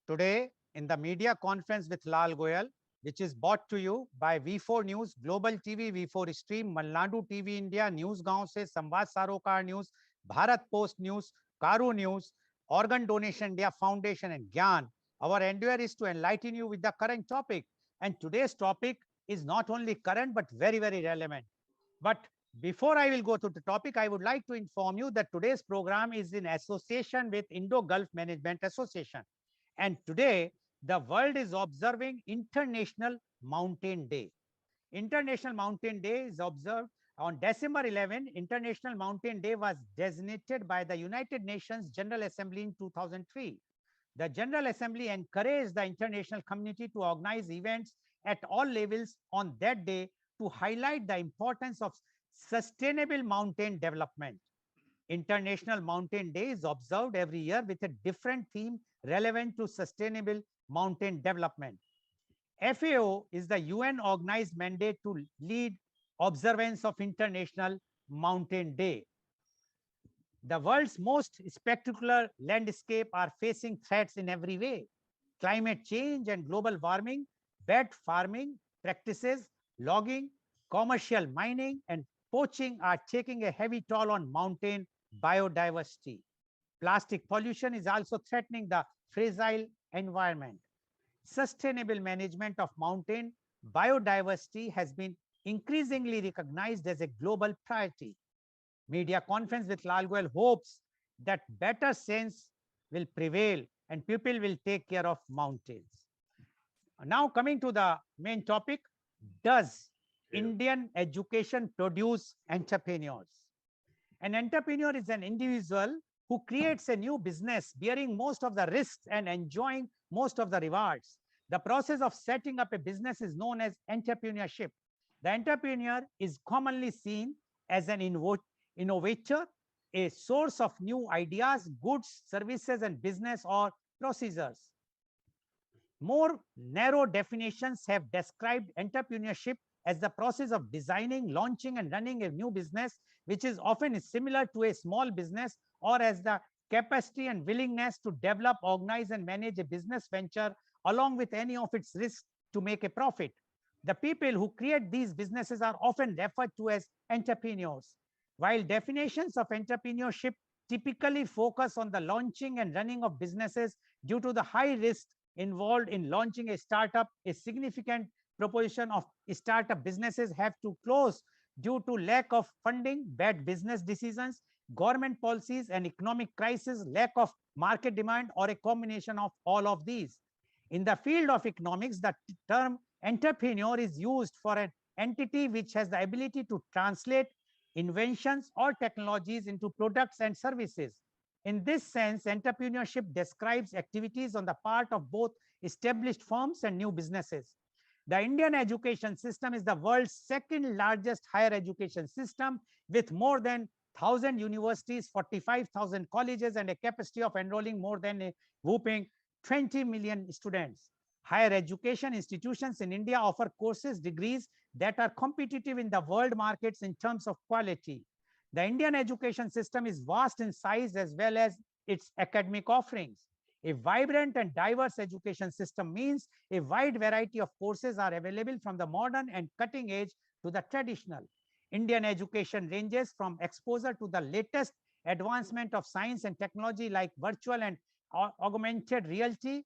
Today, in the media conference with Lal Goel, which is brought to you by V4 News, Global TV, V4 Stream, Malnadu TV India, News Gaon se, Samvad Sarokar News, Bharat Post News, Caru News, Organ Donation India Foundation, and Gyan. Our endeavor is to enlighten you with the current topic. And today's topic is not only current, but very, very relevant. But before I will go to the topic, I would like to inform you that today's program is in association with Indo-Gulf Management Association. And today, the world is observing International Mountain Day. International Mountain Day is observed on December 11. International Mountain Day was designated by the United Nations General Assembly in 2003. The General Assembly encouraged the international community to organize events at all levels on that day to highlight the importance of sustainable mountain development. International Mountain Day is observed every year with a different theme relevant to sustainable mountain development. FAO is the UN organized mandate to lead observance of International Mountain Day. The world's most spectacular landscape are facing threats in every way. Climate change and global warming, bad farming practices, logging, commercial mining, and poaching are taking a heavy toll on mountain biodiversity. Plastic pollution is also threatening the fragile environment. Sustainable management of mountain biodiversity has been increasingly recognized as a global priority. Media conference with Lal Goel hopes that better sense will prevail and people will take care of mountains. Now coming to the main topic, does Indian education produce entrepreneurs? An entrepreneur is an individual who creates a new business, bearing most of the risks and enjoying most of the rewards. The process of setting up a business is known as entrepreneurship. The entrepreneur is commonly seen as an innovator, a source of new ideas, goods, services, and business or procedures. More narrow definitions have described entrepreneurship as the process of designing, launching, and running a new business, which is often similar to a small business, or as the capacity and willingness to develop, organize, and manage a business venture along with any of its risks to make a profit. The people who create these businesses are often referred to as entrepreneurs. While definitions of entrepreneurship typically focus on the launching and running of businesses due to the high risk involved in launching a startup, a significant proportion of startup businesses have to close due to lack of funding, bad business decisions, government policies, and economic crisis, lack of market demand, or a combination of all of these. In the field of economics, the term entrepreneur is used for an entity which has the ability to translate inventions or technologies into products and services. In this sense, entrepreneurship describes activities on the part of both established firms and new businesses. The Indian education system is the world's second largest higher education system with more than 1,000 universities, 45,000 colleges, and a capacity of enrolling more than a whopping 20 million students. Higher education institutions in India offer courses, degrees that are competitive in the world markets in terms of quality. The Indian education system is vast in size as well as its academic offerings. A vibrant and diverse education system means a wide variety of courses are available from the modern and cutting edge to the traditional. Indian education ranges from exposure to the latest advancement of science and technology like virtual and augmented reality,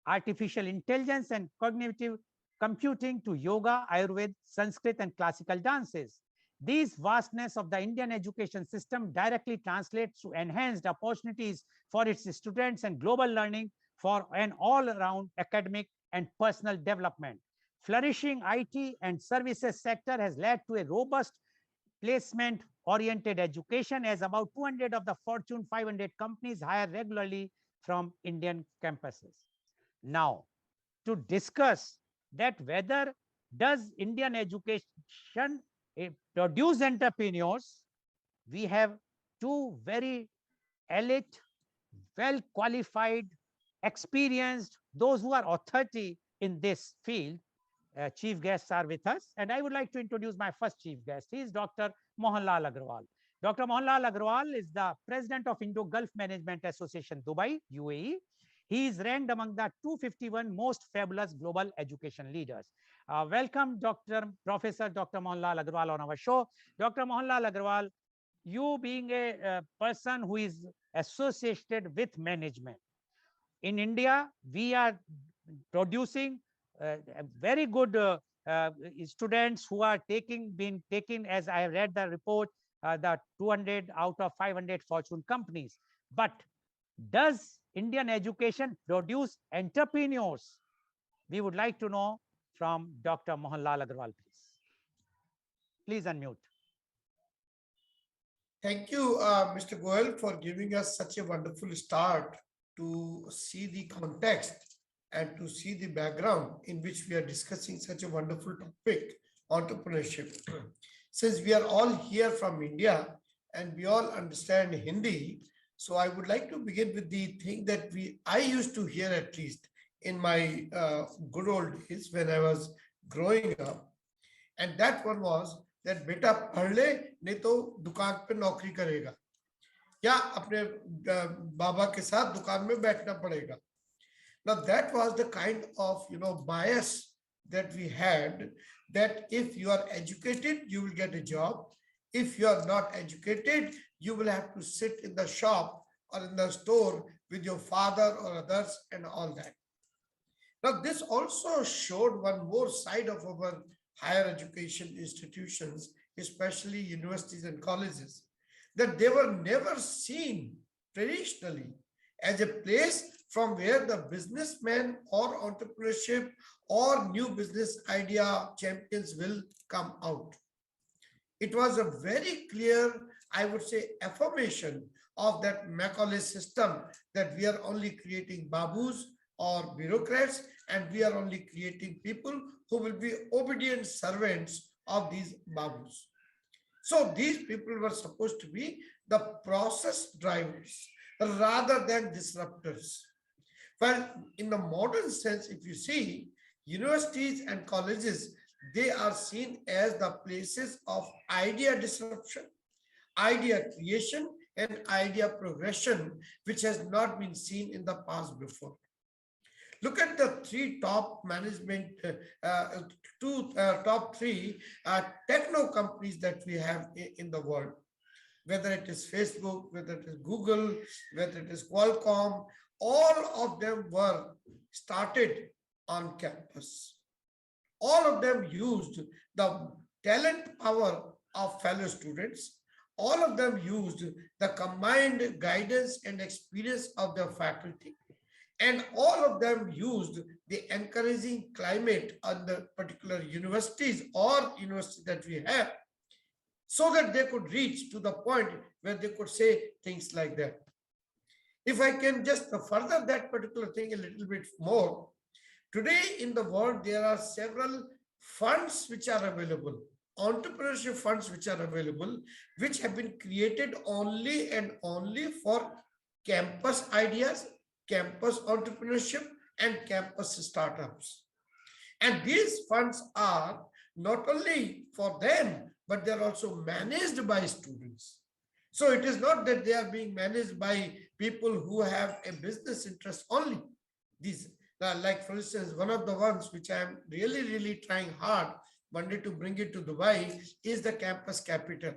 artificial intelligence, and cognitive computing to yoga, Ayurveda, Sanskrit, and classical dances. These vastness of the Indian education system directly translates to enhanced opportunities for its students and global learning for an all-around academic and personal development. Flourishing IT and services sector has led to a robust placement-oriented education, as about 200 of the Fortune 500 companies hire regularly from Indian campuses. Now, to discuss that whether does Indian education produce entrepreneurs, we have two very elite, well qualified, experienced, those who are authority in this field. Chief guests are with us, and I would like to introduce my first chief guest. He is Dr. Mohanlal Agarwal. Dr. Mohanlal Agarwal is the president of Indo-Gulf Management Association, Dubai, UAE. He is ranked among the 251 most fabulous global education leaders. Welcome, Professor Dr. Mohanlal Agarwal on our show. Dr. Mohanlal Agarwal, you being a person who is associated with management. In India, we are producing very good students who are being taken, as I read the report, the 200 out of 500 Fortune companies. But does Indian education produce entrepreneurs? We would like to know from Dr. Mohanlal Agarwal, please. Please unmute. Thank you, Mr. Goel, for giving us such a wonderful start to see the context and to see the background in which we are discussing such a wonderful topic, entrepreneurship. Since we are all here from India and we all understand Hindi, so I would like to begin with the thing that I used to hear, at least in my good old days when I was growing up. And that one was that बेटा पढ़ ले नहीं तो दुकान पे नौकरी करेगा या अपने बाबा के साथ दुकान में बैठना पड़ेगा. Now that was the kind of bias that we had, that if you are educated you will get a job, if you are not educated you will have to sit in the shop or in the store with your father or others and all that. Now this also showed one more side of our higher education institutions, especially universities and colleges, that they were never seen traditionally as a place from where the businessman or entrepreneurship or new business idea champions will come out. It was a very clear, I would say, affirmation of that Macaulay system, that we are only creating babus or bureaucrats, and we are only creating people who will be obedient servants of these babus. So these people were supposed to be the process drivers rather than disruptors. Well, in the modern sense, if you see, universities and colleges, they are seen as the places of idea disruption, idea creation, and idea progression, which has not been seen in the past before. Look at the top three techno companies that we have in the world, whether it is Facebook, whether it is Google, whether it is Qualcomm, all of them were started on campus. All of them used the talent power of fellow students. All of them used the combined guidance and experience of their faculty. And all of them used the encouraging climate on the particular universities or universities that we have, so that they could reach to the point where they could say things like that. If I can just further that particular thing a little bit more, today in the world, there are several funds which are available, entrepreneurship funds which are available, which have been created only and only for campus ideas, campus entrepreneurship, and campus startups. And these funds are not only for them, but they're also managed by students. So it is not that they are being managed by people who have a business interest only. These, like for instance, one of the ones which I am really trying hard one day to bring it to Dubai is the campus capital.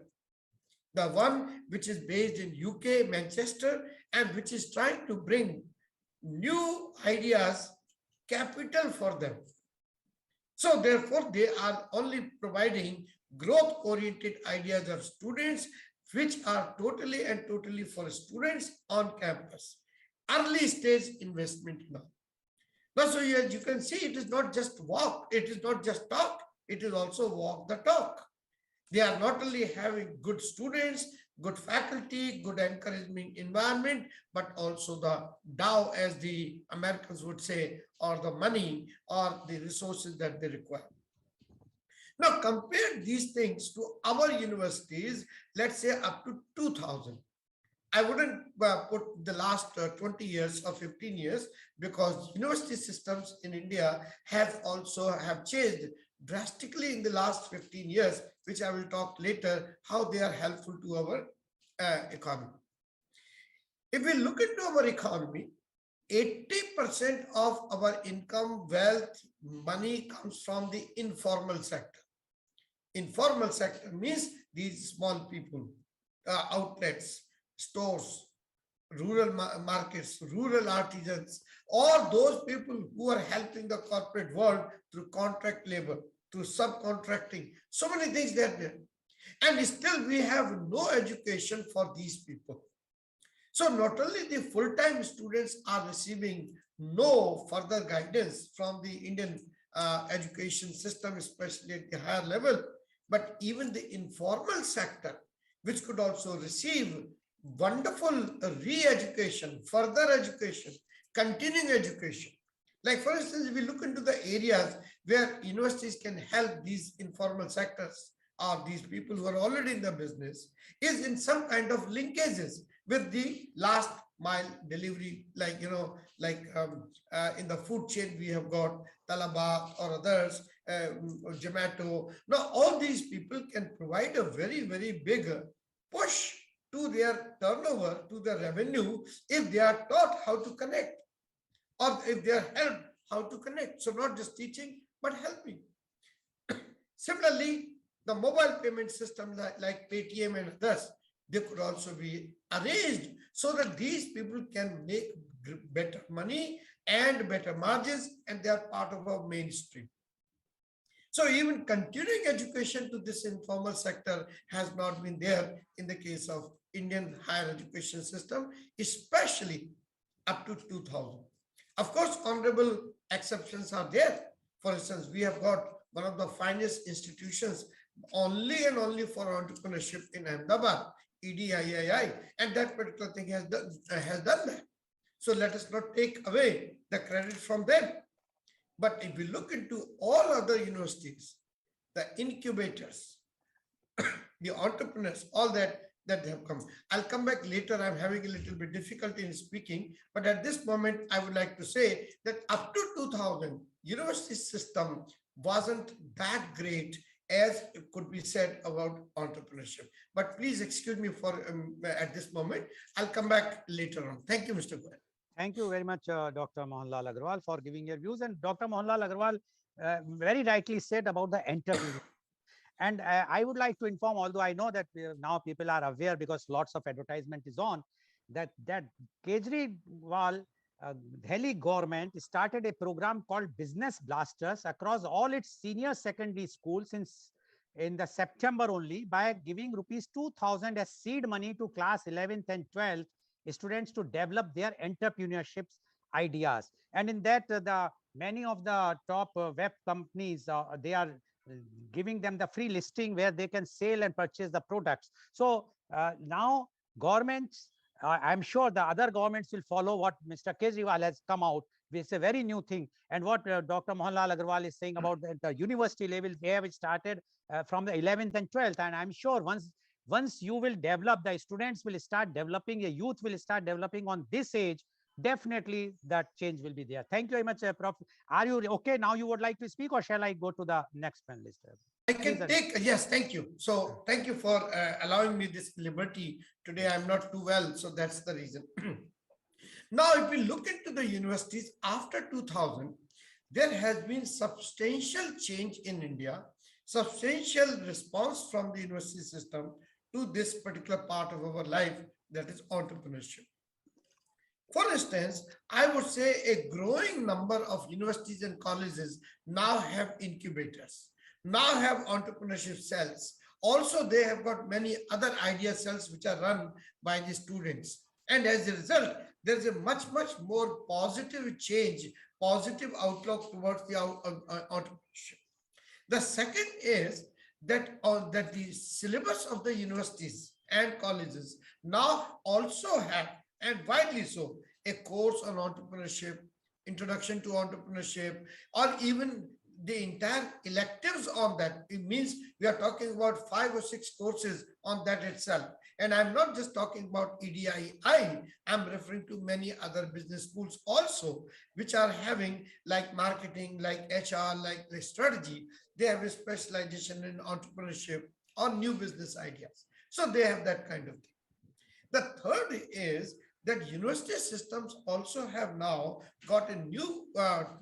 The one which is based in UK, Manchester, and which is trying to bring new ideas, capital for them. So therefore, they are only providing growth-oriented ideas of students, which are totally for students on campus. Early stage investment now. Now, so as you can see, it is not just walk, it is not just talk, it is also walk the talk. They are not only having good students, good faculty, good encouragement environment, but also the Dow, as the Americans would say, or the money or the resources that they require. Now compare these things to our universities, let's say up to 2000. I wouldn't put the last 20 years or 15 years, because university systems in India have changed drastically in the last 15 years, which I will talk later, how they are helpful to our economy. If we look into our economy, 80% of our income, wealth, money comes from the informal sector. Informal sector means these small people, outlets, stores, rural markets, rural artisans, or those people who are helping the corporate world through contract labor, through subcontracting. So many things they are there. And still we have no education for these people. So not only the full-time students are receiving no further guidance from the Indian education system, especially at the higher level, but even the informal sector, which could also receive wonderful re-education, further education, continuing education. Like for instance, if we look into the areas where universities can help these informal sectors or these people who are already in the business, is in some kind of linkages with the last mile delivery, like, you know, like in the food chain, we have got Talaba or others, Zomato. Now, all these people can provide a very, very big push to their turnover, to their revenue, if they are taught how to connect, or if they are helped how to connect. So not just teaching, but helping. Similarly, the mobile payment system like Paytm and others, they could also be arranged so that these people can make better money and better margins, and they are part of our mainstream. So even continuing education to this informal sector has not been there in the case of Indian higher education system, especially up to 2000. Of course, honorable exceptions are there. For instance, we have got one of the finest institutions only and only for entrepreneurship in Ahmedabad, EDIII, and that particular thing has done that. So let us not take away the credit from them. But if we look into all other universities, the incubators, the entrepreneurs, all that they have come. I'll come back later. I'm having a little bit difficulty in speaking, but at this moment, I would like to say that up to 2000, university system wasn't that great as it could be said about entrepreneurship. But please excuse me for at this moment. I'll come back later on. Thank you, Mr. Goel. Thank you very much, Dr. Mohanlal Agarwal, for giving your views. And Dr. Mohanlal Agarwal very rightly said about the entrepreneur. And I would like to inform, although I know that now people are aware because lots of advertisement is on, that Kejriwal Delhi government started a program called Business Blasters across all its senior secondary schools since in the September only, by giving rupees 2000 as seed money to class 11th and 12th students to develop their entrepreneurship ideas. And in that, the many of the top web companies, they are giving them the free listing where they can sell and purchase the products. So now governments, I'm sure the other governments will follow what Mr. Kejriwal has come out. It's a very new thing. And what Dr. Mohanlal Agarwal is saying about the university level, they have started from the 11th and 12th. And I'm sure once you will develop, the students will start developing, the youth will start developing on this age, definitely that change will be there. Thank you very much, Prof. Are you okay? Now you would like to speak, or shall I go to the next panelist? I can take, yes, thank you. So thank you for allowing me this liberty. Today I'm not too well, so that's the reason. Now, if we look into the universities after 2000, there has been substantial change in India, substantial response from the university system to this particular part of our life, that is entrepreneurship. For instance, I would say a growing number of universities and colleges now have incubators, now have entrepreneurship cells. Also, they have got many other idea cells which are run by the students. And as a result, there's a much more positive change, positive outlook towards the entrepreneurship. The second is that the syllabus of the universities and colleges now also have, and widely so, a course on entrepreneurship, introduction to entrepreneurship, or even the entire electives on that. It means we are talking about 5 or 6 courses on that itself. And I'm not just talking about EDII, I'm referring to many other business schools also, which are having like marketing, like HR, like the strategy. They have a specialization in entrepreneurship or new business ideas. So they have that kind of thing. The third is that university systems also have now got a new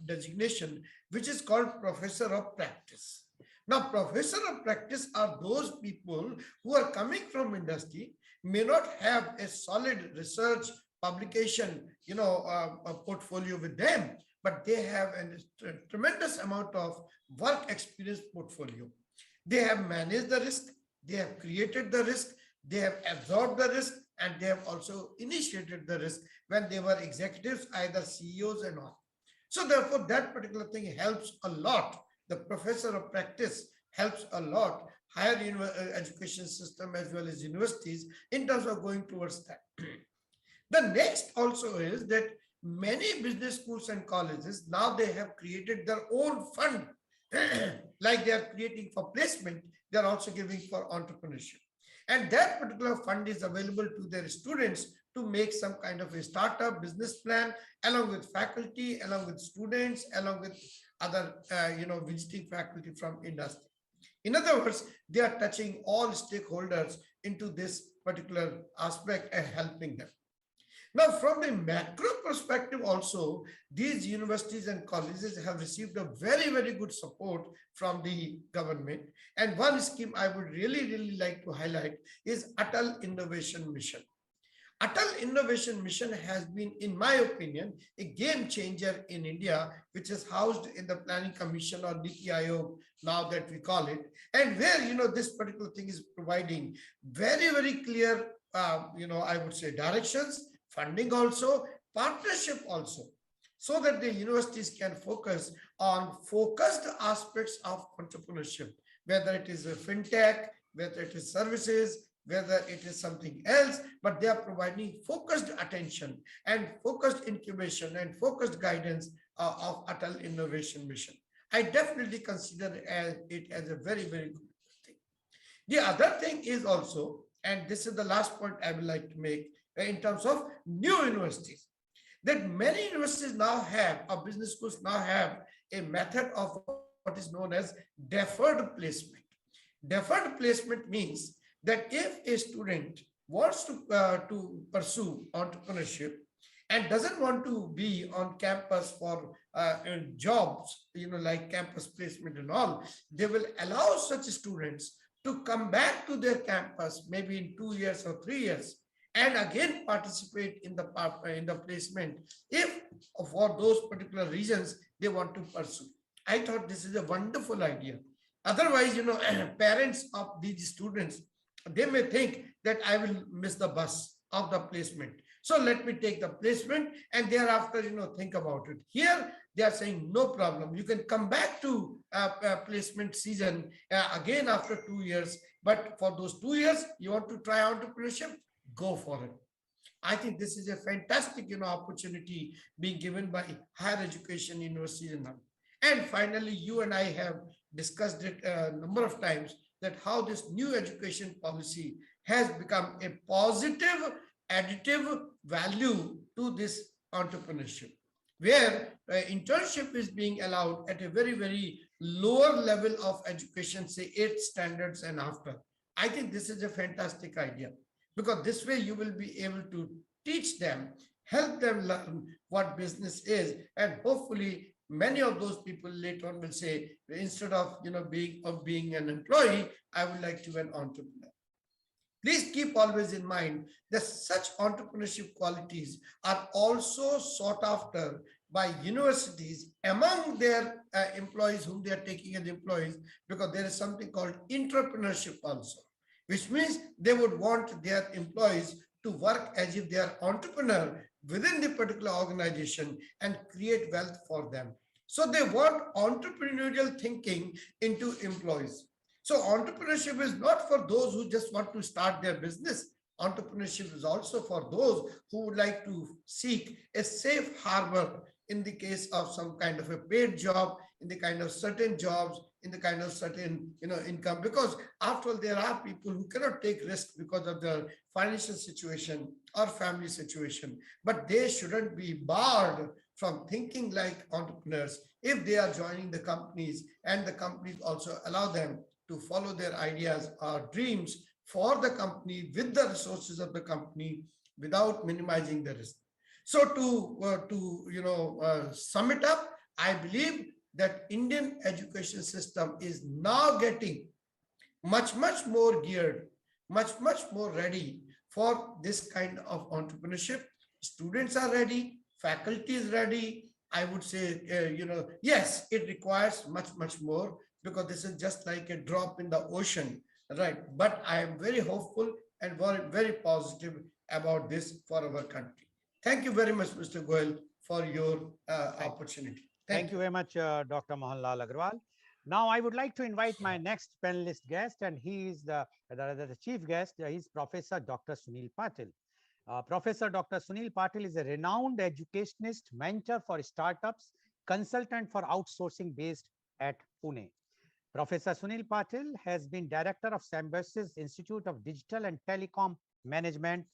designation, which is called Professor of Practice. Now, Professor of Practice are those people who are coming from industry, may not have a solid research publication, a portfolio with them, but they have a tremendous amount of work experience portfolio. They have managed the risk, they have created the risk, they have absorbed the risk, and they have also initiated the risk when they were executives, either CEOs and all. So therefore, that particular thing helps a lot. The professor of practice helps a lot higher education system as well as universities in terms of going towards that. The next also is that many business schools and colleges, now they have created their own fund, like they are creating for placement, they are also giving for entrepreneurship. And that particular fund is available to their students to make some kind of a startup business plan, along with faculty, along with students, along with other, visiting faculty from industry. In other words, they are touching all stakeholders into this particular aspect and helping them. Now, from the macro perspective also, these universities and colleges have received a very, very good support from the government. And one scheme I would really, really like to highlight is Atal Innovation Mission. Atal Innovation Mission has been, in my opinion, a game changer in India, which is housed in the Planning Commission or NITI Aayog, now that we call it, and where, this particular thing is providing very, very clear, I would say directions, funding also, partnership also, so that the universities can focus on focused aspects of entrepreneurship, whether it is a fintech, whether it is services, whether it is something else, but they are providing focused attention and focused incubation and focused guidance of Atal Innovation Mission. I definitely consider it as a very, very good thing. The other thing is also, and this is the last point I would like to make, in terms of new universities, that many universities now have, or business schools now have, a method of what is known as deferred placement. Deferred placement means that if a student wants to pursue entrepreneurship and doesn't want to be on campus for jobs, like campus placement and all, they will allow such students to come back to their campus maybe in 2 years or 3 years, and again participate in the placement if for those particular reasons they want to pursue. I thought this is a wonderful idea. Otherwise, parents of these students, they may think that I will miss the bus of the placement, so let me take the placement and thereafter, think about it. Here they are saying no problem, you can come back to placement season again after 2 years, but for those 2 years you want to try entrepreneurship, go for it. I think this is a fantastic, opportunity being given by higher education universities. And finally, you and I have discussed it a number of times, that how this new education policy has become a positive additive value to this entrepreneurship, where internship is being allowed at a very, very lower level of education, say 8th standards and after. I think this is a fantastic idea, because this way you will be able to teach them, help them learn what business is, and hopefully many of those people later on will say, instead of being an employee, I would like to be an entrepreneur. Please keep always in mind that such entrepreneurship qualities are also sought after by universities among their employees whom they are taking as employees, because there is something called entrepreneurship also, which means they would want their employees to work as if they are entrepreneur within the particular organization and create wealth for them. So they want entrepreneurial thinking into employees. So entrepreneurship is not for those who just want to start their business. Entrepreneurship is also for those who would like to seek a safe harbor in the case of some kind of a paid job, in the kind of certain jobs, in the kind of certain income. Because after all, there are people who cannot take risk because of their financial situation or family situation, but they shouldn't be barred from thinking like entrepreneurs if they are joining the companies, and the companies also allow them to follow their ideas or dreams for the company with the resources of the company, without minimizing the risk. So to sum it up, I believe that Indian education system is now getting much more geared, much more ready for this kind of entrepreneurship. Students are ready, faculty is ready. I would say, yes, it requires much more, because this is just like a drop in the ocean, right? But I am very hopeful and very positive about this for our country. Thank you very much, Mr. Goel, for your opportunity. Thank you very much, Dr. Mohanlal Agarwal. Now, I would like to invite my next panelist guest, and he is the chief guest. He's Professor Dr. Sunil Patil. Professor Dr. Sunil Patil is a renowned educationist, mentor for startups, consultant for outsourcing based at Pune. Professor Sunil Patil has been director of Symbiosis Institute of Digital and Telecom Management,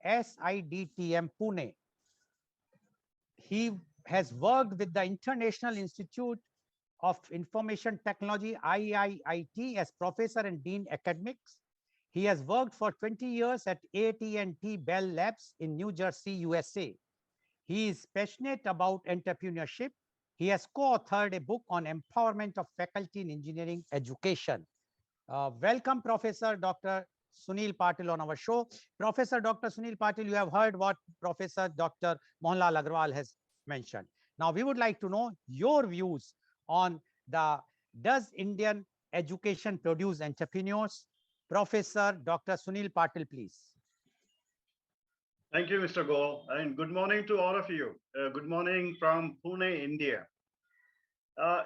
SIDTM Pune. He has worked with the International Institute of Information Technology, IIIT, as professor and dean academics. He has worked for 20 years at AT&T Bell Labs in New Jersey, USA. He is passionate about entrepreneurship. He has co-authored a book on empowerment of faculty in engineering education. Welcome, Professor Dr. Sunil Patil on our show. Professor Dr. Sunil Patil, you have heard what Professor Dr. Mohanlal Agarwal has mentioned. Now, we would like to know your views on does Indian education produce entrepreneurs? Professor Dr. Sunil Patil, please. Thank you, Mr. Goel, and good morning to all of you. Good morning from Pune, India.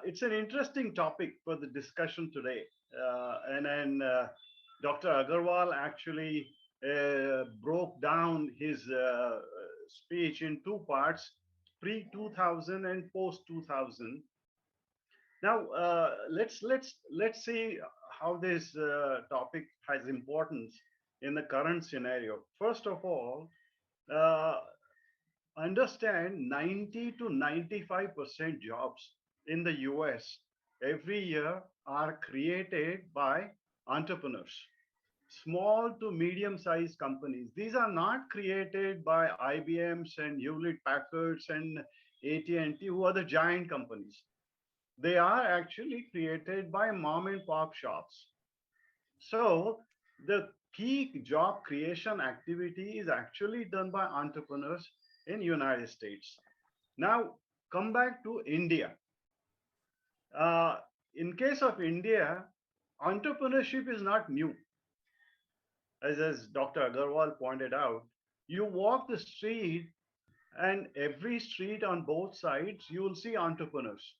It's an interesting topic for the discussion today. And then Dr. Agarwal actually broke down his speech in two parts, pre-2000 and post-2000. Now, let's see how this topic has importance in the current scenario. First of all, understand 90 to 95% jobs in the US every year are created by entrepreneurs, small to medium-sized companies. These are not created by IBMs and Hewlett Packards and AT&T, who are the giant companies. They are actually created by mom and pop shops. So the key job creation activity is actually done by entrepreneurs in United States. Now, come back to India. In case of India, entrepreneurship is not new. As Dr. Agarwal pointed out, you walk the street and every street on both sides, you will see entrepreneurs.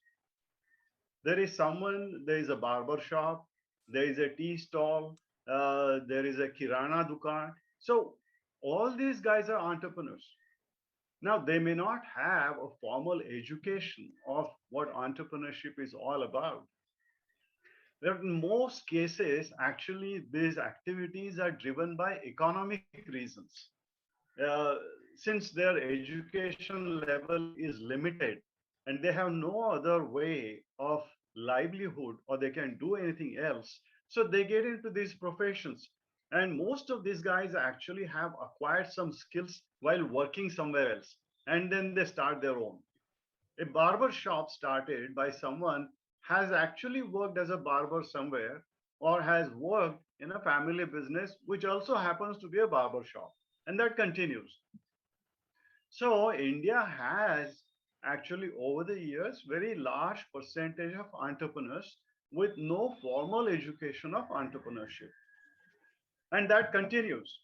There is a barber shop, there is a tea stall, there is a kirana dukan. So all these guys are entrepreneurs. Now, they may not have a formal education of what entrepreneurship is all about. In most cases, actually, these activities are driven by economic reasons. Since their education level is limited and they have no other way of livelihood or they can do anything else, so they get into these professions. And most of these guys actually have acquired some skills while working somewhere else, and then they start their own. A barber shop started by someone has actually worked as a barber somewhere or has worked in a family business, which also happens to be a barber shop, and that continues. So India has actually over the years very large percentage of entrepreneurs with no formal education of entrepreneurship, and that continues.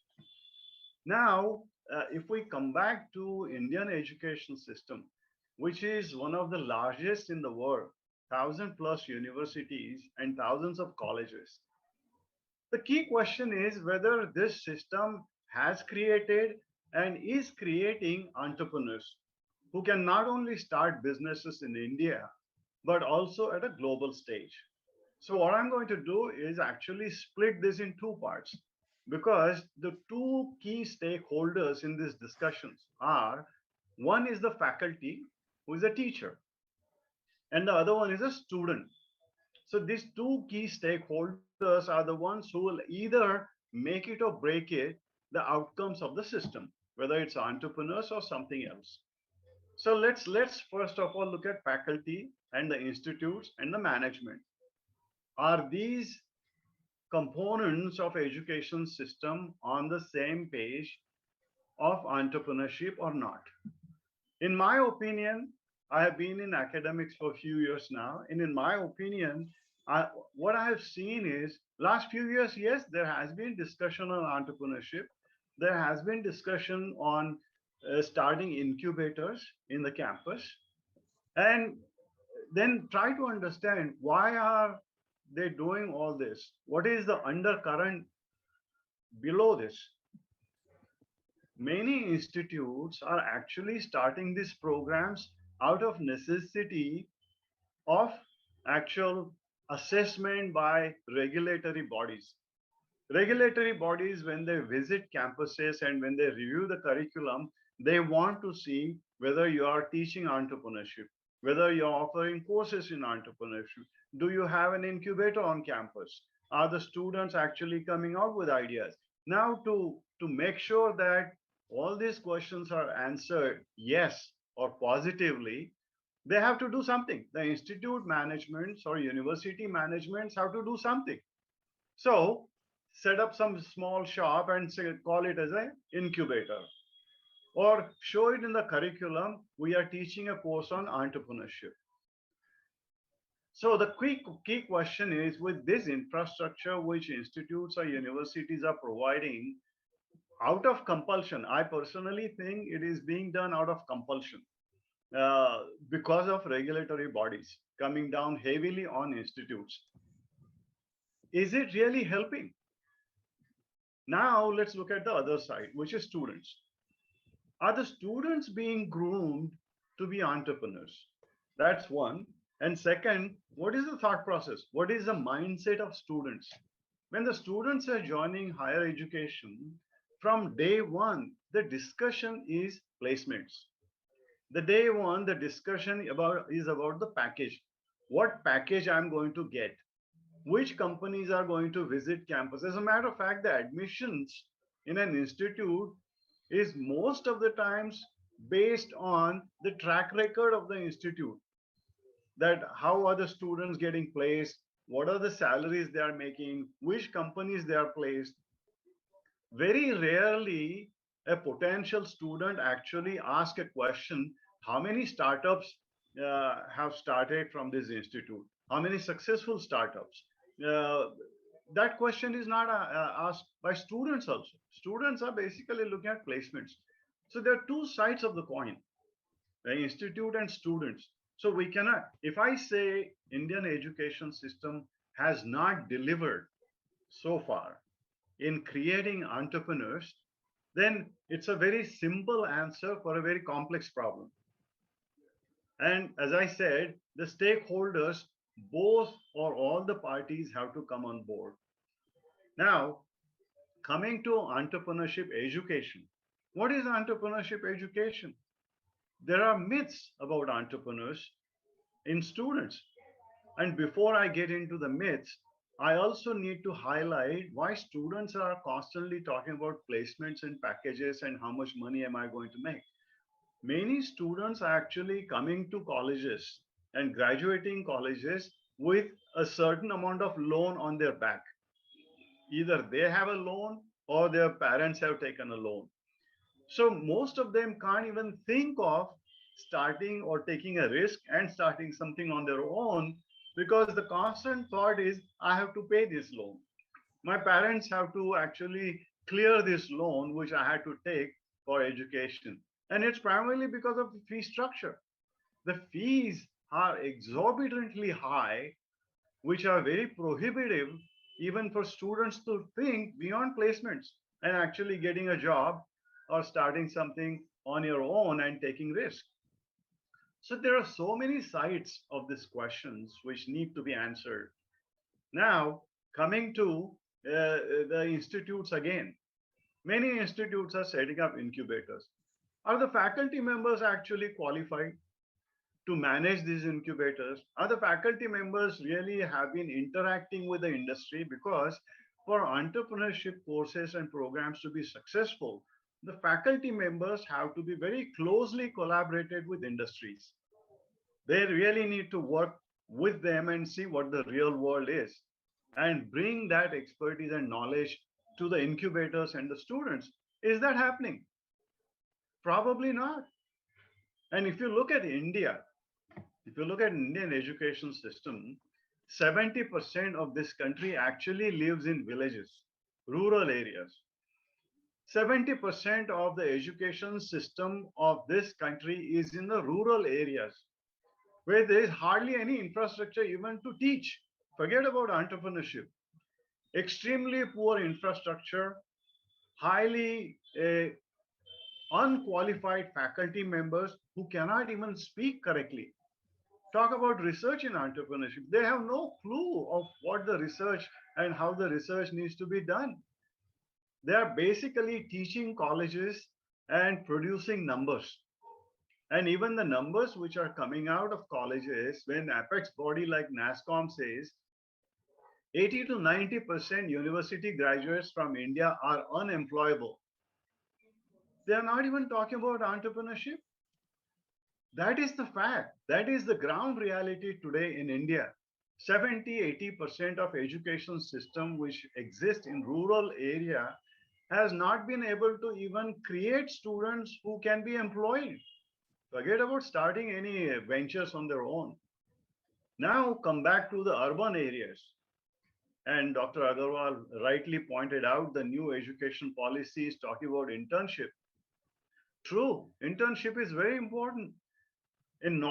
Now, if we come back to Indian education system, which is one of the largest in the world, 1,000+ universities and thousands of colleges, the key question is whether this system has created and is creating entrepreneurs who can not only start businesses in India, but also at a global stage. So what I'm going to do is actually split this in two parts, because the two key stakeholders in these discussions are, one is the faculty, who is a teacher, and the other one is a student. So these two key stakeholders are the ones who will either make it or break it, the outcomes of the system. whether it's entrepreneurs or something else. So let's first of all look at faculty and the institutes and the management. Are these components of education system on the same page of entrepreneurship or not? In my opinion, I have been in academics for a few years now, and in my opinion, what I have seen is last few years, yes, there has been discussion on entrepreneurship. There has been discussion on starting incubators in the campus, and then try to understand why are they doing all this? What is the undercurrent below this? Many institutes are actually starting these programs out of necessity of actual assessment by regulatory bodies. Regulatory bodies, when they visit campuses and when they review the curriculum, they want to see whether you are teaching entrepreneurship, whether you're offering courses in entrepreneurship. Do you have an incubator on campus? Are the students actually coming out with ideas? Now, to make sure that all these questions are answered yes or positively, they have to do something. The institute managements or university managements have to do something. So set up some small shop and say, call it as an incubator, or show it in the curriculum. We are teaching a course on entrepreneurship. So the key question is, with this infrastructure which institutes or universities are providing out of compulsion, I personally think it is being done out of compulsion because of regulatory bodies coming down heavily on institutes. Is it really helping? Now let's look at the other side, which is students. Are the students being groomed to be entrepreneurs? That's one. And second, what is the thought process? What is the mindset of students? When the students are joining higher education, from day one, the discussion is placements. The day one, the discussion is about the package. What package I'm going to get? Which companies are going to visit campus? As a matter of fact, the admissions in an institute is most of the times based on the track record of the institute, that how are the students getting placed, what are the salaries they are making, which companies they are placed. Very rarely a potential student actually asks a question, how many startups have started from this institute, how many successful startups. That question is not asked by students also. Students are basically looking at placements. So there are two sides of the coin, the institute and students. So we cannot, if I say Indian education system has not delivered so far in creating entrepreneurs, then it's a very simple answer for a very complex problem. And as I said, the stakeholders, both or all the parties have to come on board. Now, coming to entrepreneurship education. What is entrepreneurship education? There are myths about entrepreneurs in students. And before I get into the myths, I also need to highlight why students are constantly talking about placements and packages and how much money am I going to make. Many students are actually coming to colleges and graduating colleges with a certain amount of loan on their back. Either they have a loan or their parents have taken a loan. So most of them can't even think of starting or taking a risk and starting something on their own, because the constant thought is, I have to pay this loan. My parents have to actually clear this loan, which I had to take for education. And it's primarily because of the fee structure. The fees are exorbitantly high, which are very prohibitive even for students to think beyond placements and actually getting a job or starting something on your own and taking risk. So there are so many sides of these questions which need to be answered. Now, coming to the institutes again, many institutes are setting up incubators. Are the faculty members actually qualified to manage these incubators? Are the faculty members really have been interacting with the industry? Because for entrepreneurship courses and programs to be successful, the faculty members have to be very closely collaborated with industries. They really need to work with them and see what the real world is and bring that expertise and knowledge to the incubators and the students. Is that happening? Probably not. And if you look at India, if you look at Indian education system, 70% of this country actually lives in villages, rural areas. 70% of the education system of this country is in the rural areas where there is hardly any infrastructure even to teach. Forget about entrepreneurship. Extremely poor infrastructure, highly unqualified faculty members who cannot even speak correctly. Talk about research in entrepreneurship. They have no clue of what the research and how the research needs to be done. They are basically teaching colleges and producing numbers. And even the numbers which are coming out of colleges, when apex body like NASSCOM says 80 to 90% university graduates from India are unemployable. They are not even talking about entrepreneurship. That is the fact. That is the ground reality today in India. 70-80% of education system which exists in rural area has not been able to even create students who can be employed. Forget about starting any ventures on their own. Now come back to the urban areas. And Dr. Agarwal rightly pointed out the new education policy is talking about internship. True, internship is very important. In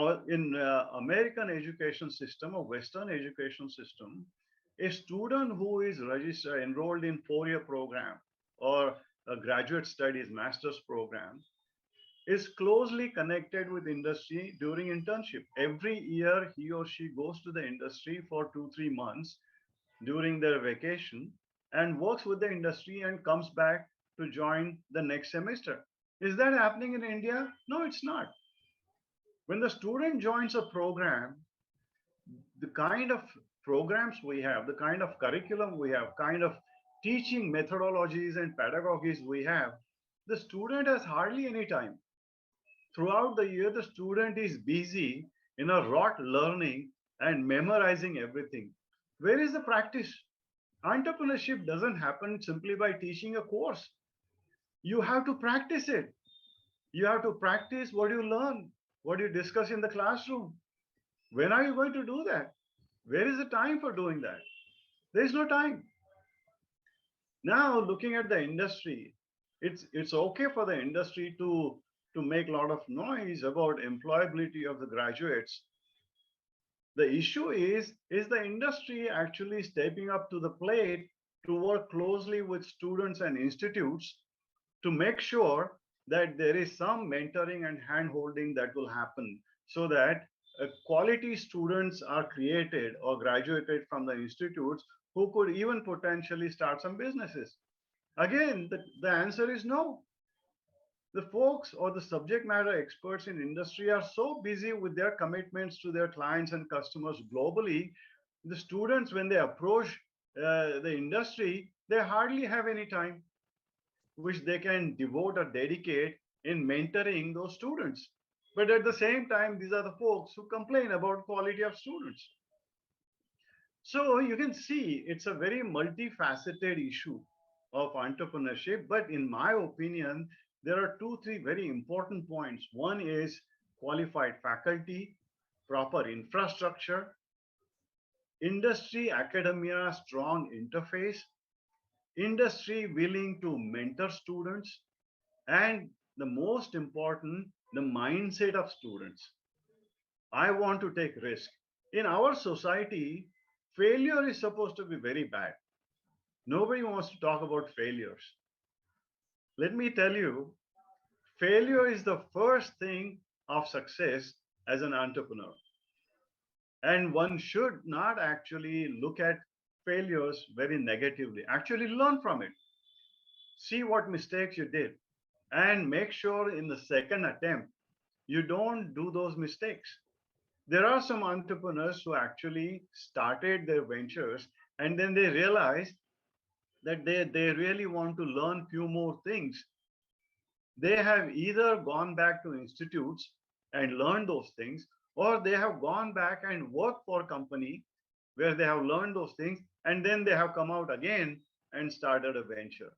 American education system or Western education system, a student who is registered, enrolled in 4-year program or a graduate studies master's program is closely connected with industry during internship. Every year, he or she goes to the industry for 2-3 months during their vacation and works with the industry and comes back to join the next semester. Is that happening in India? No, it's not. When the student joins a program, the kind of programs we have, the kind of curriculum we have, kind of teaching methodologies and pedagogies we have, the student has hardly any time. Throughout the year, the student is busy in a rote learning and memorizing everything. Where is the practice? Entrepreneurship doesn't happen simply by teaching a course. You have to practice it. You have to practice what you learn, what you discuss in the classroom. When are you going to do that? Where is the time for doing that? There is no time. Now, looking at the industry, it's okay for the industry to make a lot of noise about employability of the graduates. The issue is the industry actually stepping up to the plate to work closely with students and institutes to make sure that there is some mentoring and hand-holding that will happen so that quality students are created or graduated from the institutes who could even potentially start some businesses. Again, the answer is no. The folks or the subject matter experts in industry are so busy with their commitments to their clients and customers globally. The students, when they approach the industry, they hardly have any time which they can devote or dedicate in mentoring those students. But at the same time, these are the folks who complain about quality of students. So you can see it's a very multifaceted issue of entrepreneurship. But in my opinion, there are 2-3 very important points. One is qualified faculty, proper infrastructure, industry academia strong interface, industry willing to mentor students, and the most important, the mindset of students. I want to take risk. In our society, failure is supposed to be very bad. Nobody wants to talk about failures. Let me tell you, failure is the first thing of success as an entrepreneur. And one should not actually look at failures very negatively. Actually, learn from it. See what mistakes you did and make sure in the second attempt you don't do those mistakes. There are some entrepreneurs who actually started their ventures and then they realized that they really want to learn few more things. they have either gone back to institutes and learned those things, or they have gone back and worked for a company where they have learned those things, and then they have come out again and started a venture.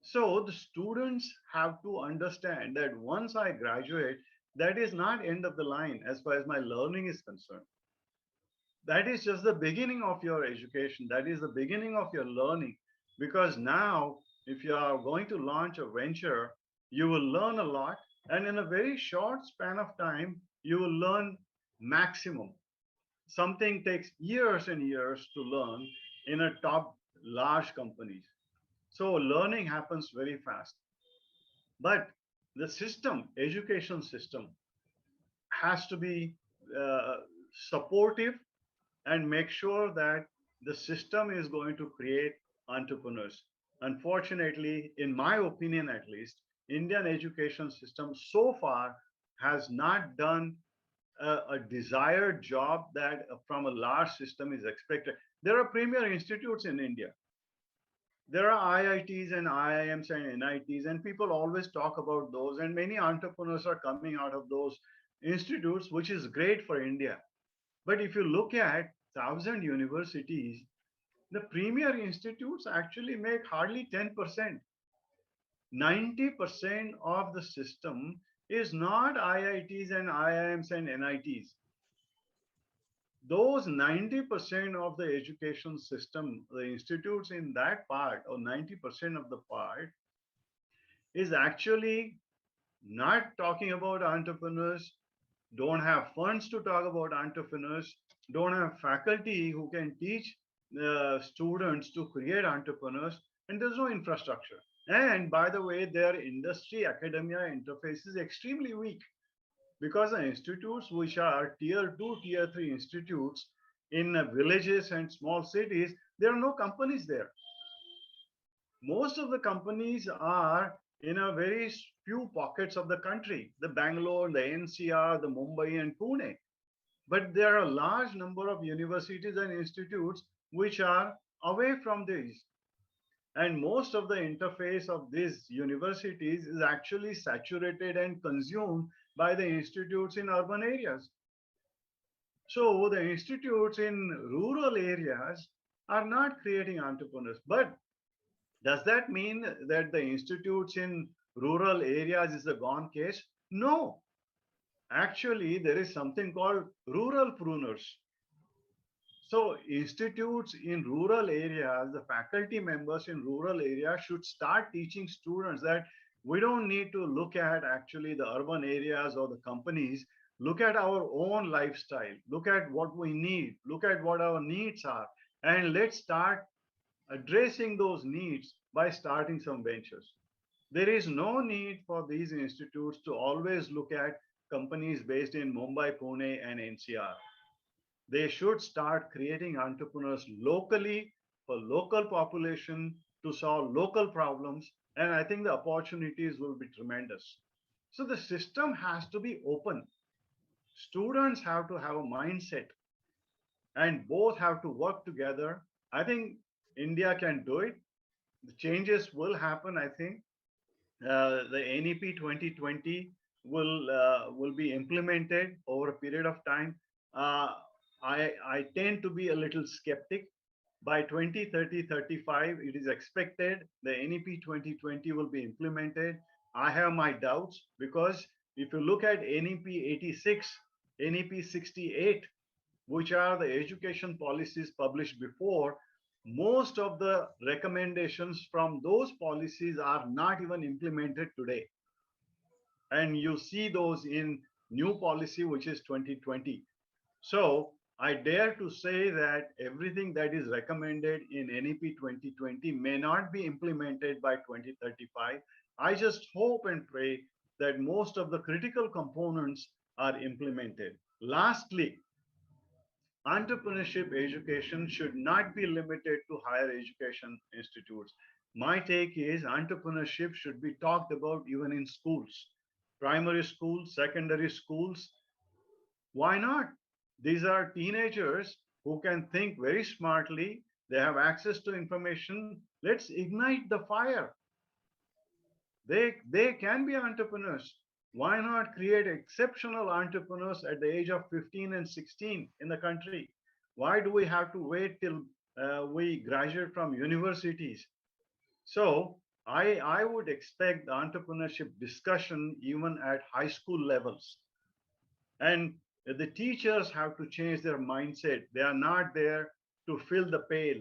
So the students have to understand that once I graduate, that is not end of the line as far as my learning is concerned. That is just the beginning of your education. That is the beginning of your learning. Because now, if you are going to launch a venture, you will learn a lot. And in a very short span of time, you will learn maximum. Something takes years and years to learn in a top large companies. So learning happens very fast. But the system, education system, has to be uh, supportive and make sure that the system is going to create entrepreneurs. Unfortunately, in my opinion at least, Indian education system so far has not done a desired job that from a large system is expected. There are premier institutes in India. There are IITs and IIMs and NITs, and people always talk about those, and many entrepreneurs are coming out of those institutes, which is great for India. But if you look at 1,000 universities, the premier institutes actually make hardly 10%. 90% of the system is not IITs and IIMs and NITs. Those 90% of the education system, the institutes in that part, or 90% of the part, is actually not talking about entrepreneurs, don't have funds to talk about entrepreneurs, don't have faculty who can teach students to create entrepreneurs, and there's no infrastructure. And by the way, their industry academia interface is extremely weak because the institutes which are tier 2, tier 3 institutes in villages and small cities, there are no companies there. Most of the companies are in a very few pockets of the country, the Bangalore, the NCR, the Mumbai, and Pune. But there are a large number of universities and institutes which are away from these. And most of the interface of these universities is actually saturated and consumed by the institutes in urban areas. So the institutes in rural areas are not creating entrepreneurs. But does that mean that the institutes in rural areas is a gone case? No. Actually, there is something called rural pruners. So institutes in rural areas, the faculty members in rural areas should start teaching students that we don't need to look at actually the urban areas or the companies. Look at our own lifestyle. Look at what we need. Look at what our needs are. And let's start addressing those needs by starting some ventures. There is no need for these institutes to always look at companies based in Mumbai, Pune, and NCR. They should start creating entrepreneurs locally for local population to solve local problems. And I think the opportunities will be tremendous. So the system has to be open. Students have to have a mindset and both have to work together. I think India can do it. The changes will happen, I think. The NEP 2020 will be implemented over a period of time. Uh, I tend to be a little skeptic. By 2030, 35, it is expected the NEP 2020 will be implemented. I have my doubts because if you look at NEP 86, NEP 68, which are the education policies published before, most of the recommendations from those policies are not even implemented today. And you see those in new policy, which is 2020. So I dare to say that everything that is recommended in NEP 2020 may not be implemented by 2035. I just hope and pray that most of the critical components are implemented. Lastly, entrepreneurship education should not be limited to higher education institutes. My take is entrepreneurship should be talked about even in schools, primary schools, secondary schools. Why not? These are teenagers who can think very smartly. They have access to information. Let's ignite the fire. They can be entrepreneurs. Why not create exceptional entrepreneurs at the age of 15 and 16 in the country? Why do we have to wait till we graduate from universities? So I would expect the entrepreneurship discussion even at high school levels. And the teachers have to change their mindset. They are not there to fill the pail.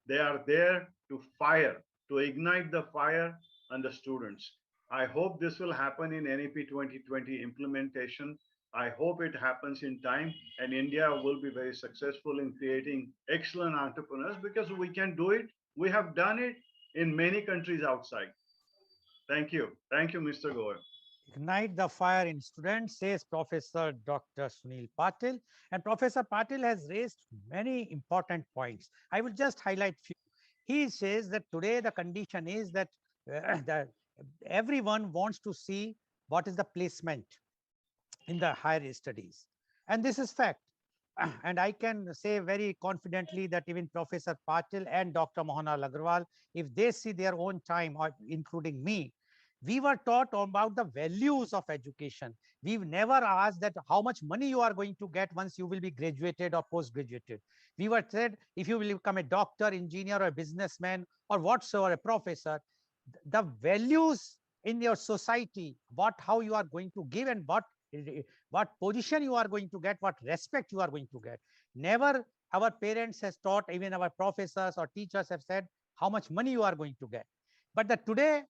They are there to fire, to ignite the fire on the students. I hope this will happen in NEP 2020 implementation. I hope it happens in time and India will be very successful in creating excellent entrepreneurs because we can do it. We have done it in many countries outside. Thank you. Thank you, Mr. Goel. Ignite the fire in students, says Professor Dr. Sunil Patil. And Professor Patil has raised many important points. I will just highlight few. He says that today the condition is that, that everyone wants to see what is the placement in the higher studies. And this is fact. And I can say very confidently that even Professor Patil and Dr. Mohanlal Agarwal, if they see their own time, or including me, we were taught about the values of education. We've never asked that how much money you are going to get once you will be graduated or post-graduated. We were said, if you will become a doctor, engineer, or a businessman, or whatsoever, a professor, the values in your society, how you are going to give, and what position you are going to get, what respect you are going to get. Never our parents has taught, even our professors or teachers have said how much money you are going to get. But that today,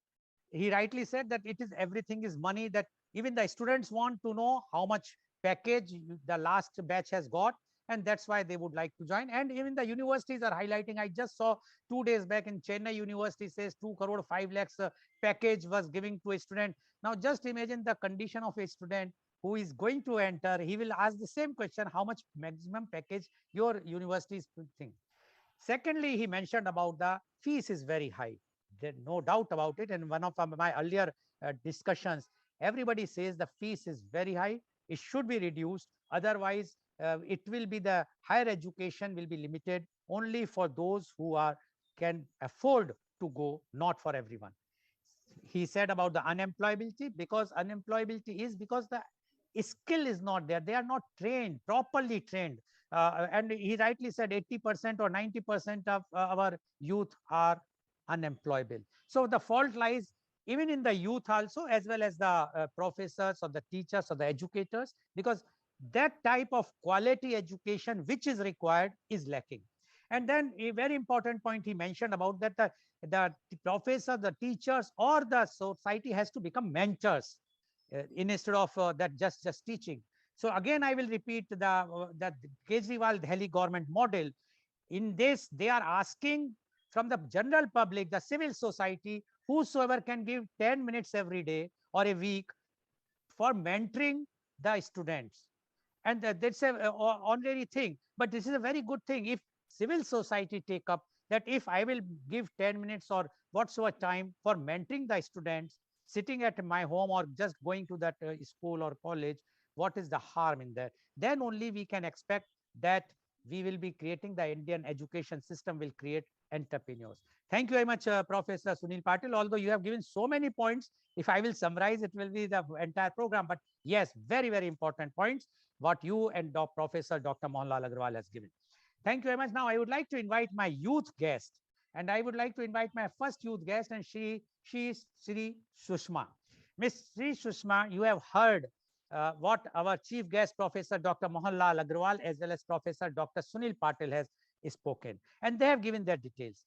he rightly said that it is everything is money, that even the students want to know how much package the last batch has got, and that's why they would like to join. And even the universities are highlighting. I just saw 2 days back in Chennai University says 2 crore 5 lakhs package was giving to a student. Now just imagine the condition of a student who is going to enter. He will ask the same question, how much maximum package your university is think. Secondly, he mentioned about the fees is very high. There's no doubt about it. And one of my earlier discussions, everybody says the fees is very high. It should be reduced. Otherwise, it will be the higher education will be limited only for those who can afford to go, not for everyone. He said about the unemployability, because unemployability is because the skill is not there. They are not trained, properly trained. And he rightly said 80% or 90% of our youth are unemployable. So the fault lies even in the youth also, as well as the professors or the teachers or the educators, because that type of quality education which is required is lacking. And then a very important point he mentioned about that the professor, the teachers, or the society has to become mentors instead of that just teaching. So again, I will repeat the Kejriwal Delhi government model. In this, they are asking from the general public, the civil society, whosoever can give 10 minutes every day or a week for mentoring the students. And that's a honorary thing. But this is a very good thing. If civil society take up that, if I will give 10 minutes or whatsoever time for mentoring the students, sitting at my home or just going to that school or college, what is the harm in that? Then only we can expect that we will be creating, the Indian education system will create entrepreneurs. Thank you very much, Professor Sunil Patil. Although you have given so many points, if I will summarize, it will be the entire program. But yes, very, very important points what you and Professor Dr. Mohanlal Agarwal has given. Thank you very much. Now I would like to invite my youth guest, and I would like to invite my first youth guest, and she is Sri Sushma. Miss Sri Sushma, you have heard what our chief guest, Professor Dr. Mohanlal Agarwal, as well as Professor Dr. Sunil Patil has spoken, and they have given their details.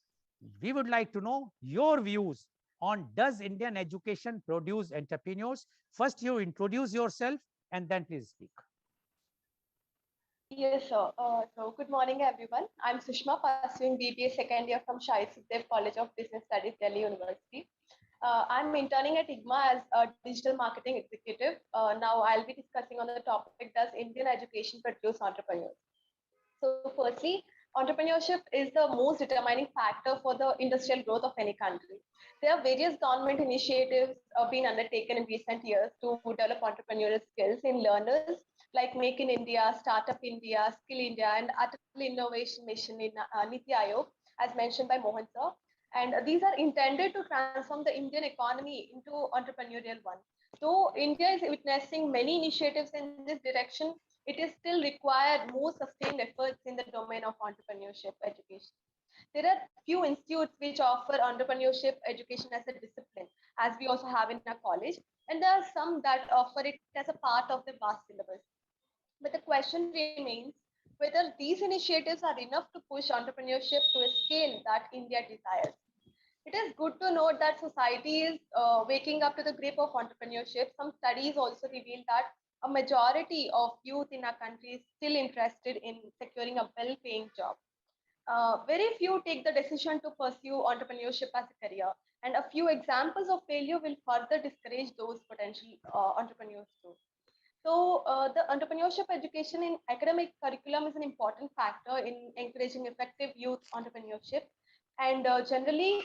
We would like to know your views on, does Indian education produce entrepreneurs? First, you introduce yourself and then please speak. Yes, sir. So good morning, everyone. I'm Sushma, pursuing BBA second year from Shai Sukhdev College of Business Studies, Delhi University. I'm interning at 𝐂𝐀𝐑𝐔 as a digital marketing executive. Now I'll be discussing on the topic, does Indian education produce entrepreneurs? So firstly, entrepreneurship is the most determining factor for the industrial growth of any country. There are various government initiatives being undertaken in recent years to develop entrepreneurial skills in learners, like Make in India, Startup India, Skill India, and Artificial Innovation Mission in Niti Aayog, as mentioned by Mohan sir. And these are intended to transform the Indian economy into entrepreneurial one. Though India is witnessing many initiatives in this direction, it is still required more sustained efforts in the domain of entrepreneurship education. There are few institutes which offer entrepreneurship education as a discipline, as we also have in our college, and there are some that offer it as a part of the vast syllabus. But the question remains whether these initiatives are enough to push entrepreneurship to a scale that India desires. It is good to note that society is waking up to the grip of entrepreneurship. Some studies also reveal that a majority of youth in our country is still interested in securing a well paying job. Very few take the decision to pursue entrepreneurship as a career, and a few examples of failure will further discourage those potential entrepreneurs too. So, the entrepreneurship education in academic curriculum is an important factor in encouraging effective youth entrepreneurship. And generally,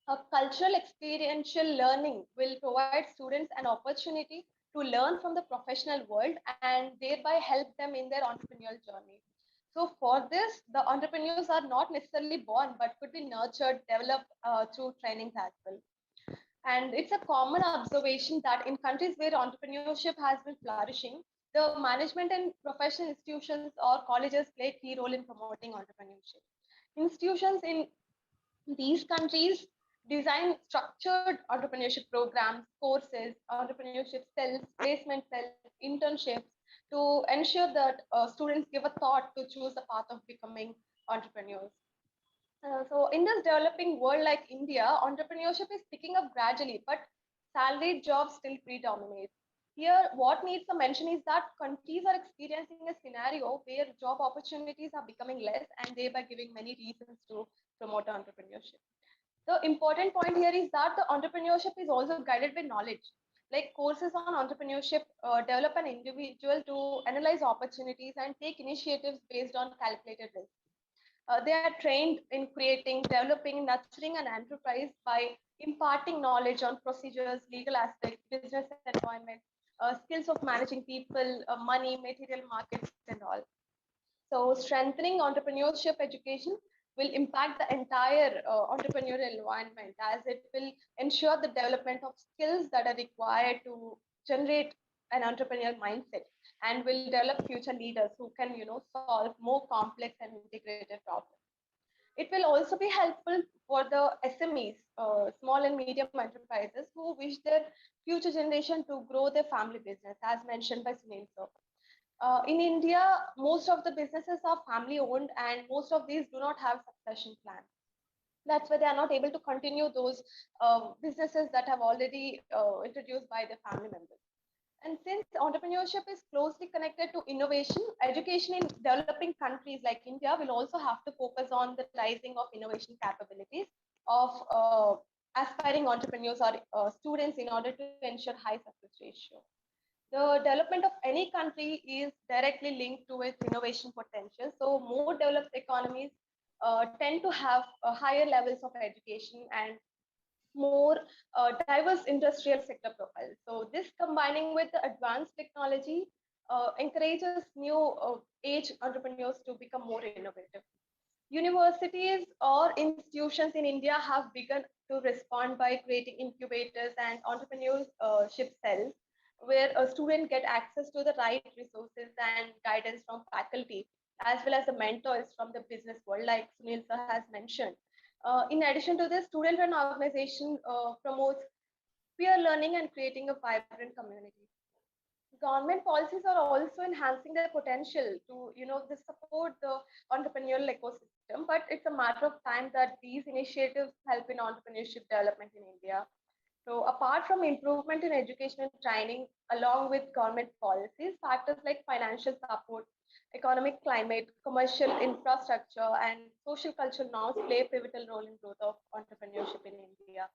a cultural experiential learning will provide students an opportunity to learn from the professional world and thereby help them in their entrepreneurial journey. So, for this, the entrepreneurs are not necessarily born but could be nurtured, developed through trainings as well. And it's a common observation that in countries where entrepreneurship has been flourishing, the management and professional institutions or colleges play a key role in promoting entrepreneurship. Institutions in these countries design structured entrepreneurship programs, courses, entrepreneurship cells, placement cells, internships to ensure that students give a thought to choose the path of becoming entrepreneurs. So, in this developing world like India, entrepreneurship is picking up gradually, but salaried jobs still predominate. Here, what needs to mention is that countries are experiencing a scenario where job opportunities are becoming less and thereby giving many reasons to promote entrepreneurship. The important point here is that the entrepreneurship is also guided by knowledge. Like courses on entrepreneurship develop an individual to analyze opportunities and take initiatives based on calculated risk. They are trained in creating, developing, nurturing an enterprise by imparting knowledge on procedures, legal aspects, business environment, skills of managing people, money, material markets, and all. So, strengthening entrepreneurship education will impact the entire entrepreneurial environment as it will ensure the development of skills that are required to generate an entrepreneurial mindset and will develop future leaders who can, solve more complex and integrated problems. It will also be helpful for the SMEs, small and medium enterprises who wish their future generation to grow their family business, as mentioned by Sunil sir. In India, most of the businesses are family owned, and most of these do not have succession plans. That's why they are not able to continue those businesses that have already introduced by their family members. And since entrepreneurship is closely connected to innovation, education in developing countries like India will also have to focus on the rising of innovation capabilities of aspiring entrepreneurs or students in order to ensure high success ratio. The development of any country is directly linked to its innovation potential. So, more developed economies tend to have higher levels of education and more diverse industrial sector profiles. So, this combining with the advanced technology encourages new age entrepreneurs to become more innovative. Universities or institutions in India have begun to respond by creating incubators and entrepreneurship cells where a student get access to the right resources and guidance from faculty as well as the mentors from the business world like Sunil sir has mentioned. In addition to this, student run organization promotes peer learning and creating a vibrant community. Government policies are also enhancing their potential to, they support the entrepreneurial ecosystem, but it's a matter of time that these initiatives help in entrepreneurship development in India. So apart from improvement in education and training, along with government policies, factors like financial support, economic climate, commercial infrastructure, and social cultural norms play a pivotal role in growth of entrepreneurship in India.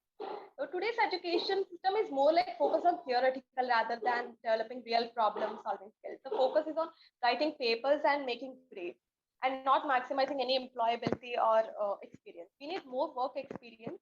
So today's education system is more like focus on theoretical rather than developing real problem solving skills. The focus is on writing papers and making grades and not maximizing any employability or experience. We need more work experience,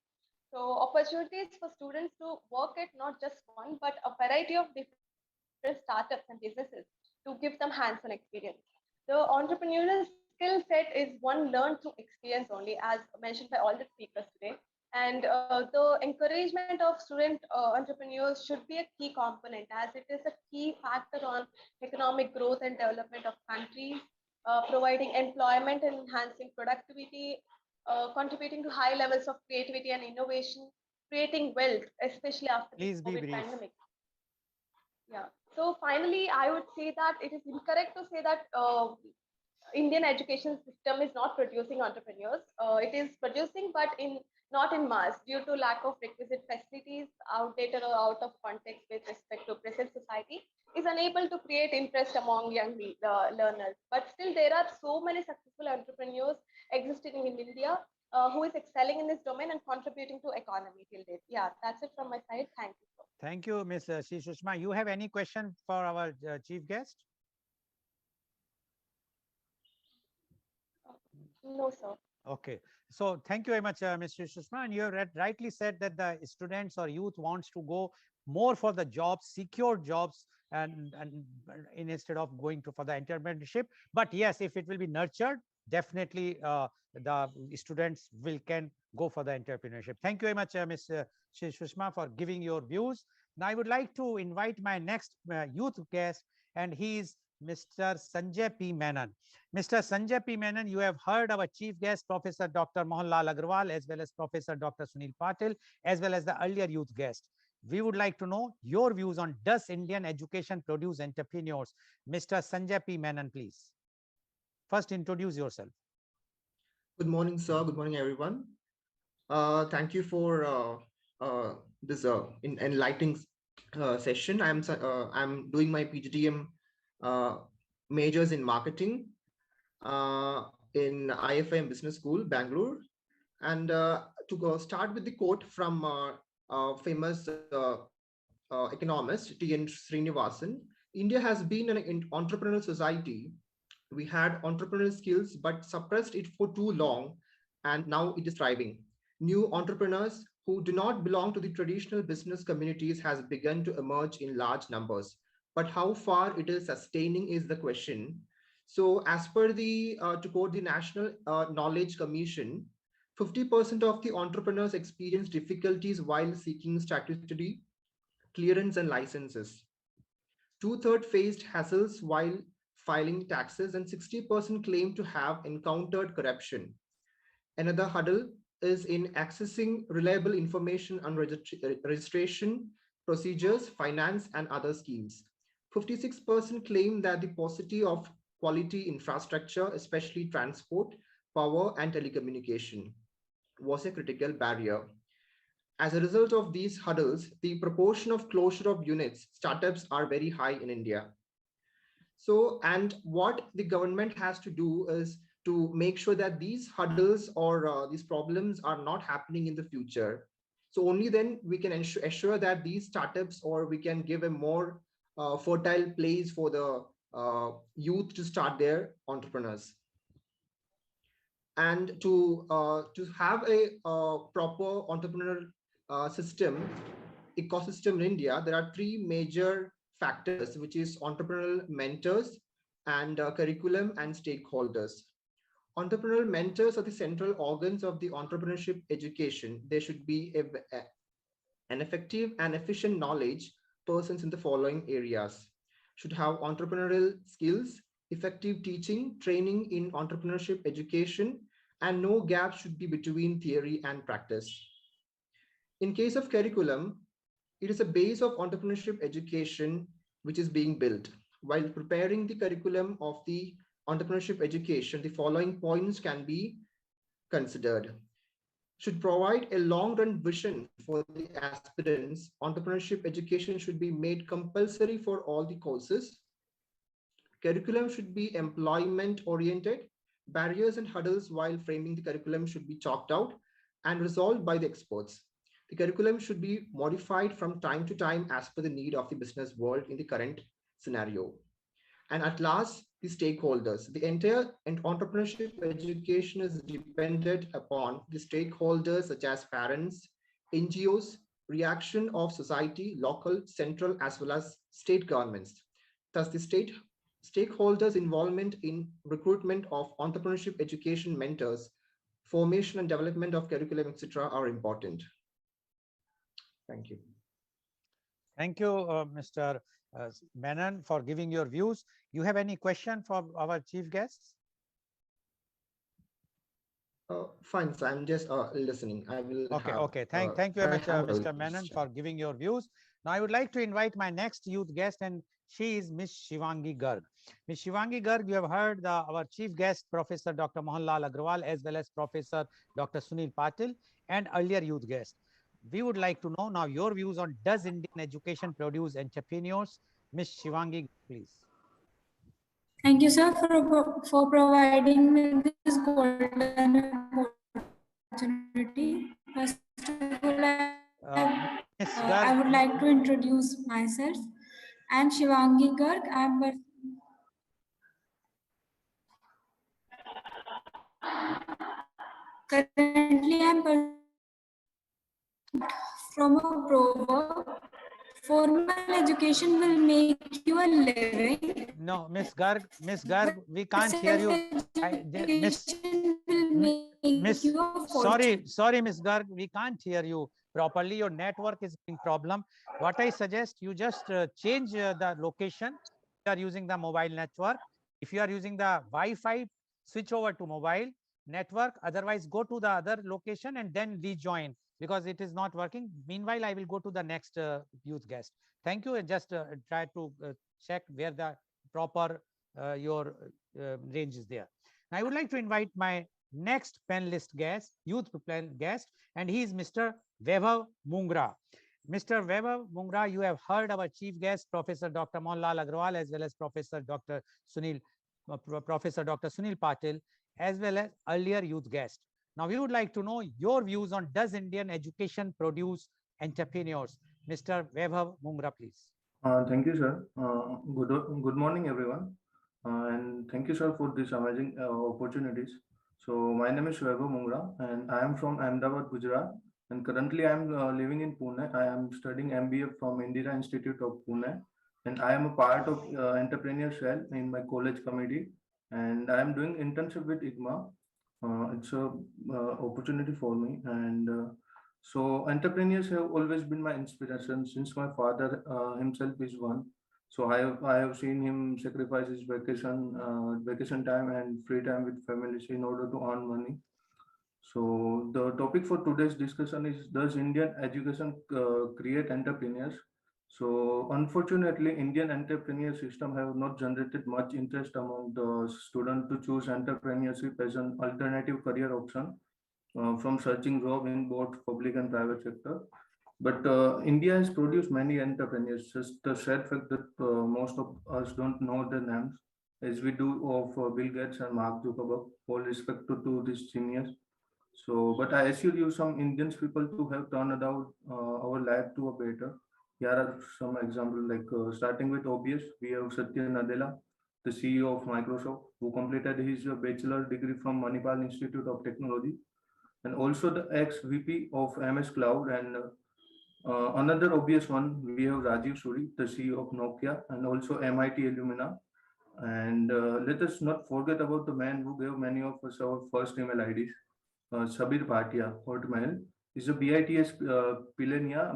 so opportunities for students to work at not just one, but a variety of different startups and businesses to give them hands-on experience. The entrepreneurial skill set is one learned through experience only, as mentioned by all the speakers today. And the encouragement of student entrepreneurs should be a key component, as it is a key factor on economic growth and development of countries, providing employment and enhancing productivity, contributing to high levels of creativity and innovation, creating wealth, especially after this Please be COVID brief. pandemic. Yeah. So finally, I would say that it is incorrect to say that Indian education system is not producing entrepreneurs. It is producing, but in not in mass due to lack of requisite facilities, outdated or out of context with respect to present society, is unable to create interest among young learners. But still, there are so many successful entrepreneurs existing in India who is excelling in this domain and contributing to economy till date. Yeah, that's it from my side. Thank you. Thank you, Ms. Shri Sushma. You have any question for our chief guest? No, sir. Okay. So thank you very much, Ms. Shri Sushma. And you have rightly said that the students or youth wants to go more for the jobs, secure jobs, and instead of going to for the entrepreneurship. But yes, if it will be nurtured, definitely the students can go for the entrepreneurship. Thank you very much, Ms. Shri Sushma, for giving your views. Now I would like to invite my next youth guest, and he is Mr. Sanjay P. Menon. Mr. Sanjay P. Menon, you have heard our chief guest, Professor Dr. Lal Goel, as well as Professor Dr. Sunil Patil, as well as the earlier youth guest. We would like to know your views on, does Indian education produce entrepreneurs? Mr. Sanjay P. Menon, please. First, introduce yourself. Good morning, sir. Good morning, everyone. Thank you for this enlightening session. I'm doing my PGDM majors in marketing in IFM Business School, Bangalore. And to start with the quote from famous economist T.N. Srinivasan, India has been an entrepreneurial society. We had entrepreneurial skills, but suppressed it for too long, and now it is thriving. New entrepreneurs who do not belong to the traditional business communities has begun to emerge in large numbers. But how far it is sustaining is the question. So as per the, to quote the National Knowledge Commission, 50% of the entrepreneurs experience difficulties while seeking statutory clearance and licenses. 2/3 faced hassles while filing taxes, and 60% claim to have encountered corruption. Another hurdle is in accessing reliable information on registration, procedures, finance, and other schemes. 56% claim that the paucity of quality infrastructure, especially transport, power, and telecommunication, was a critical barrier. As a result of these hurdles, the proportion of closure of units, startups, are very high in India. So, and what the government has to do is to make sure that these hurdles or these problems are not happening in the future. So only then we can assure that these startups, or we can give a more fertile place for the youth to start their entrepreneurs. And to have a proper entrepreneurial ecosystem in India, there are three major factors, which is entrepreneurial mentors and curriculum and stakeholders. Entrepreneurial mentors are the central organs of the entrepreneurship education. There should be an effective and efficient knowledge persons in the following areas. Should have entrepreneurial skills, effective teaching, training in entrepreneurship education, and no gap should be between theory and practice. In case of curriculum, it is a base of entrepreneurship education which is being built. While preparing the curriculum of the entrepreneurship education, the following points can be considered. Should provide a long-run vision for the aspirants. Entrepreneurship education should be made compulsory for all the courses. Curriculum should be employment-oriented. Barriers and hurdles while framing the curriculum should be chalked out and resolved by the experts. The curriculum should be modified from time to time as per the need of the business world in the current scenario. And at last, the stakeholders. The entire entrepreneurship education is dependent upon the stakeholders such as parents, NGOs, reaction of society, local, central, as well as state governments. Thus, the stakeholders' involvement in recruitment of entrepreneurship education mentors formation and development of curriculum, etc., are important. Thank you. Thank you, Mr. Menon, for giving your views. You have any question for our chief guests? Fine, so I'm just listening. I will. Okay. Thank you very much, Mr. Menon, for giving your views. Now, I would like to invite my next youth guest, and she is Miss Shivangi Garg. Miss Shivangi Garg, you have heard our chief guest, Professor Dr. Lal Goel, as well as Professor Dr. Sunil Patil, and earlier youth guest. We would like to know now your views on does Indian education produce entrepreneurs? Miss Shivangi, please. Thank you, sir, for providing me this golden opportunity. First of all, I would like to introduce myself. I am Shivangi Garg. Currently, I am from a proverb. Formal education will make you a living. No, Miss Garg, we can't hear you. Sorry, Miss Garg, we can't hear you properly. Your network is having problem. What I suggest, you just change the location. You are using the mobile network. If you are using the Wi-Fi, switch over to mobile network. Otherwise, go to the other location and then rejoin, because it is not working. Meanwhile, I will go to the next youth guest. Thank you. And just try to check where the proper your range is there. Now, I would like to invite my next panelist guest, youth guest, and he is Mr. Vaibhav Mungra. Mr. Vaibhav Mungra, you have heard our chief guest, Professor Dr. Lal Goel, as well as Professor Dr. Sunil Patil, as well as earlier youth guest. Now, we would like to know your views on does Indian education produce entrepreneurs? Mr. Vaibhav Mungra, please. Thank you, sir. Good morning, everyone. And thank you, sir, for this amazing opportunities. So my name is Vaibhav Mungra, and I am from Ahmedabad, Gujarat. And currently, I am living in Pune. I am studying MBA from Indira Institute of Pune. And I am a part of entrepreneur cell in my college committee. And I am doing internship with 𝐂𝐀𝐑𝐔. It's a opportunity for me. And so entrepreneurs have always been my inspiration since my father himself is one. So I have seen him sacrifice his vacation time and free time with families in order to earn money. So the topic for today's discussion is, does Indian education create entrepreneurs? So unfortunately, Indian entrepreneurial system have not generated much interest among the students to choose entrepreneurship as an alternative career option from searching job in both public and private sector. But India has produced many entrepreneurs. Just the sad fact that most of us don't know their names, as we do of Bill Gates and Mark Zuckerberg. All respect to this genius. So, but I assure you, some Indians people to have turned out our life to a better. Here are some examples, like starting with obvious, we have Satya Nadella, the CEO of Microsoft, who completed his bachelor degree from Manipal Institute of Technology, and also the ex-VP of MS Cloud. And another obvious one, we have Rajiv Suri, the CEO of Nokia, and also MIT alumni. And let us not forget about the man who gave many of us our first email IDs. Sabir Bhatia, Hotmail, is a BITS Pilenia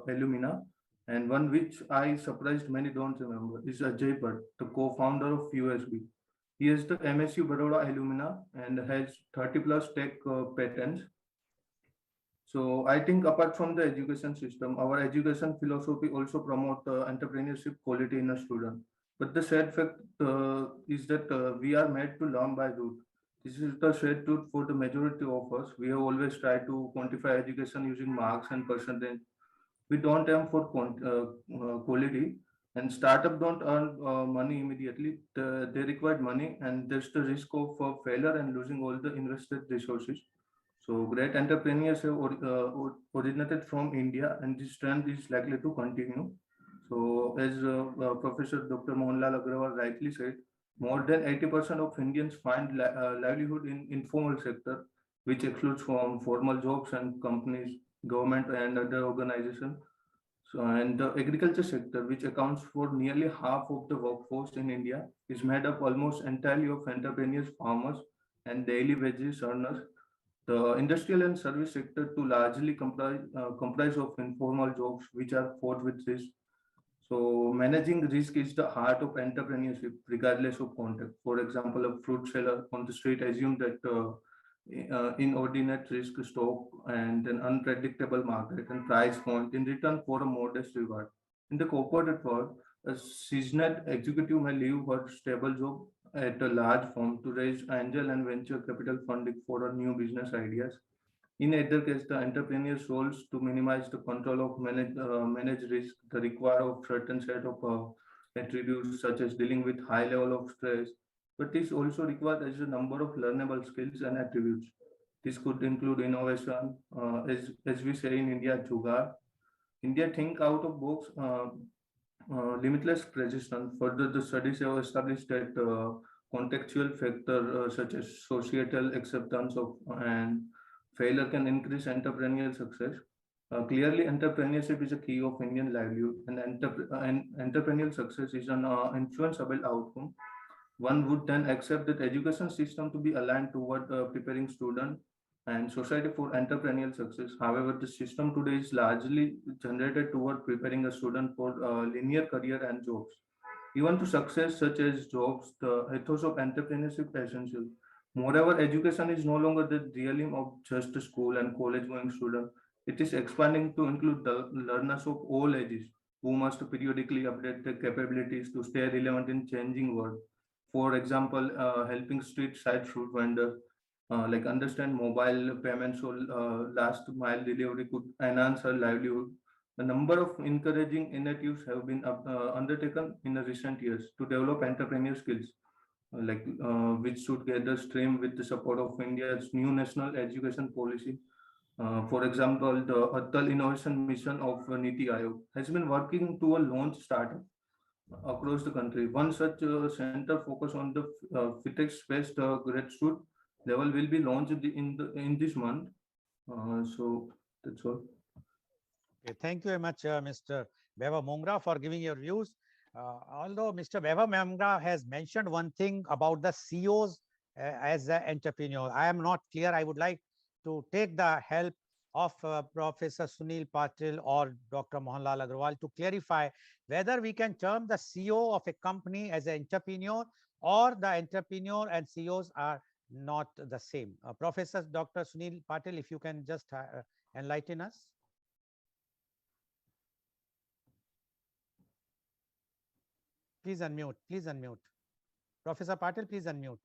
alumna, and one which I surprised many don't remember is Ajay Bhatt, the co-founder of USB. He is the MSU Baroda alumna and has 30 plus tech patents. So I think apart from the education system, our education philosophy also promote entrepreneurship quality in a student. But the sad fact is that we are made to learn by rote. This is the sad truth for the majority of us. We have always tried to quantify education using marks and percentage. We don't aim for quality, and startup don't earn money immediately. They require money, and there's the risk of failure and losing all the invested resources. So great entrepreneurs have originated from India, and this trend is likely to continue. So as Professor Dr. Lal Goel rightly said, more than 80% of Indians find livelihood in informal sector, which excludes from formal jobs and companies, government and other organizations. So, and the agriculture sector, which accounts for nearly half of the workforce in India, is made up almost entirely of entrepreneurs, farmers, and daily wages earners The industrial and service sector to largely comprise of informal jobs which are fraught with risk. So managing risk is the heart of entrepreneurship, regardless of context. For example, a fruit seller on the street assumes that inordinate risk stock and an unpredictable market and price point in return for a modest reward. In the corporate world, a seasoned executive may leave her stable job at a large firm to raise angel and venture capital funding for a new business ideas. In either case, the entrepreneur's roles to minimize the control of manage risk, the require of certain set of attributes such as dealing with high level of stress, but this also requires a number of learnable skills and attributes. This could include innovation, as we say in India, jugaad. India think out of box, limitless precision. Further, the studies have established that contextual factor such as societal acceptance of and failure can increase entrepreneurial success. Clearly, entrepreneurship is a key of Indian livelihood, and entrepreneurial success is an influenceable outcome. One would then accept that education system to be aligned toward preparing student and society for entrepreneurial success. However, the system today is largely generated toward preparing a student for linear career and jobs. Even to success such as jobs, the ethos of entrepreneurship is essential. Moreover, education is no longer the realm of just a school and college going student. It is expanding to include the learners of all ages who must periodically update their capabilities to stay relevant in changing world. For example, helping street side fruit vendor like understand mobile payments or last mile delivery could enhance her livelihood. A number of encouraging initiatives have been undertaken in the recent years to develop entrepreneurial skills, which should gather stream with the support of India's new national education policy. For example, the Atal Innovation Mission of Niti Aayog has been working to a launch startup across the country. One such center focus on the FITEX-based grassroots level will be launched in this month. So that's all. Okay, thank you very much, Mr. Vaibhav Mungra, for giving your views. Although Mr. Vaibhav Mungra has mentioned one thing about the CEOs as an entrepreneur, I am not clear. I would like to take the help of Professor Sunil Patil or Dr. Mohanlal Agarwal to clarify whether we can term the CEO of a company as an entrepreneur, or the entrepreneur and CEOs are not the same. Professor Dr. Sunil Patil, if you can just enlighten us. Please unmute. Please unmute. Professor Patil, please unmute.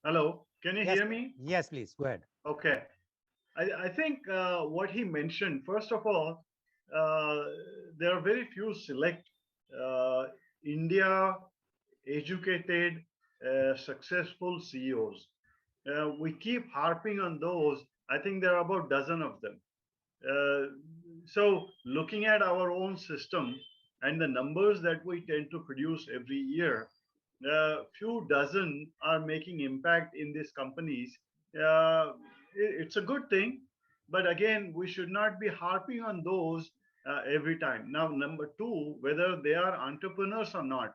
Hello, can you hear me? Yes, please. Go ahead. Okay. I think what he mentioned, first of all, there are very few select India educated, successful CEOs. We keep harping on those. I think there are about a dozen of them. So looking at our own system and the numbers that we tend to produce every year, few dozen are making impact in these companies. It's a good thing, but again, we should not be harping on those every time. Now, number two, whether they are entrepreneurs or not,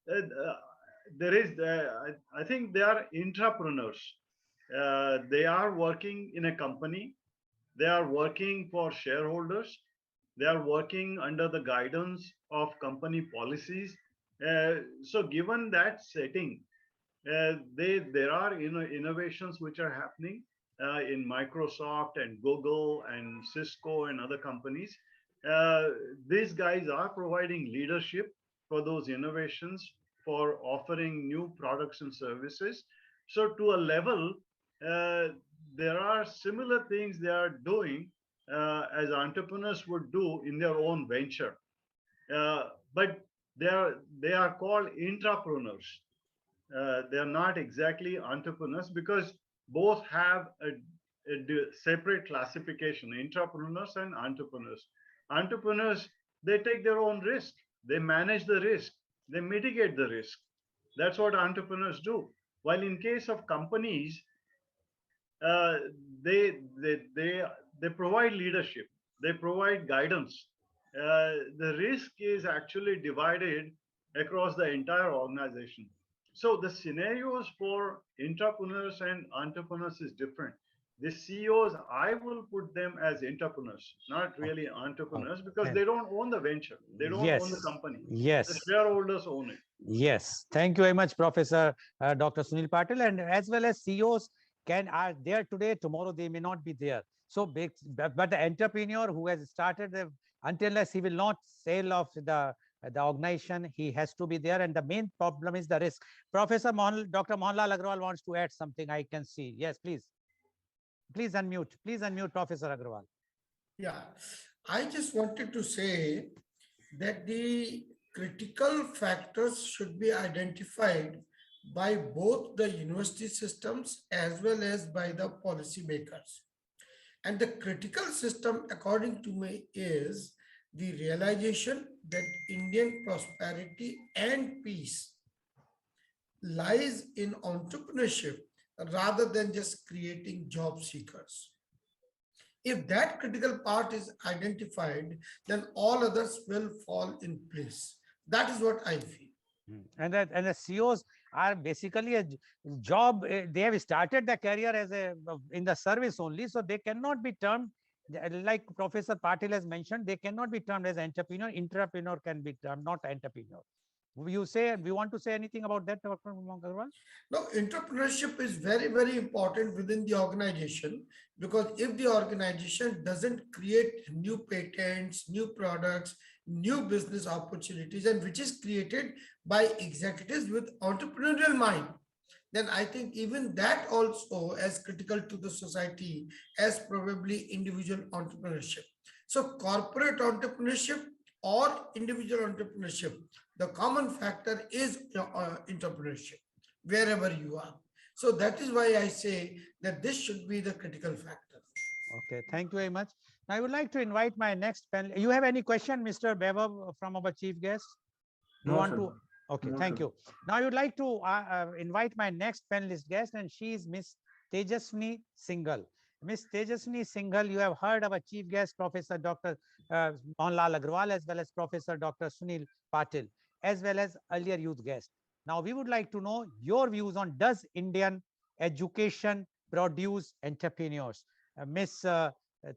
I think they are intrapreneurs. They are working in a company. They are working for shareholders. They are working under the guidance of company policies. So given that setting, there are innovations which are happening in Microsoft and Google and Cisco and other companies. These guys are providing leadership for those innovations, for offering new products and services. So to a level, there are similar things they are doing as entrepreneurs would do in their own venture. But they are called intrapreneurs. They are not exactly entrepreneurs, because both have a separate classification: intrapreneurs and entrepreneurs. Entrepreneurs, they take their own risk, they manage the risk, they mitigate the risk. That's what entrepreneurs do. While in case of companies, they provide leadership, they provide guidance. The risk is actually divided across the entire organization. So the scenarios for entrepreneurs and entrepreneurs is different. The CEOs, I will put them as entrepreneurs, not really entrepreneurs, because they don't own the venture. They don't own the company. Yes. The shareholders own it. Yes. Thank you very much, Professor Dr. Sunil Patil. And as well as CEOs are there today, tomorrow they may not be there. So, but the entrepreneur who has started, unless he will not sell off the organization, he has to be there. And the main problem is the risk. Professor Dr. Mohanlal Agrawal wants to add something. I can see. Yes, please. Please unmute. Please unmute, Professor Agrawal. Yeah, I just wanted to say that the critical factors should be identified by both the university systems as well as by the policymakers. And the critical system, according to me, is the realization that Indian prosperity and peace lies in entrepreneurship rather than just creating job seekers. If that critical part is identified, then all others will fall in place. That is what I feel. And the CEOs are basically a job. They have started their career as in the service only, so they cannot be termed, like Professor Patil has mentioned, they cannot be termed as entrepreneur. Entrepreneur can be termed, not entrepreneur. We want to say anything about that, Dr. Agarwal? No, entrepreneurship is very, very important within the organization, because if the organization doesn't create new patents, new products, new business opportunities, and which is created by executives with entrepreneurial mind, then I think even that also as critical to the society as probably individual entrepreneurship. So corporate entrepreneurship or individual entrepreneurship, the common factor is entrepreneurship wherever you are. So that is why I say that this should be the critical factor. Okay, thank you very much. Now I would like to invite my next panel. You have any question, Mr. Bebab, from our chief guest? You No, want sir. to? Okay, No, thank sir. you. Now I would like to invite my next panelist guest, and she is Miss Tejaswini Singhal. Miss Tejaswini Singhal, you have heard our chief guest, Professor Dr. Mohanlal Agrawal, as well as Professor Dr. Sunil Patil, as well as earlier youth guest. Now we would like to know your views on, does Indian education produce entrepreneurs? Miss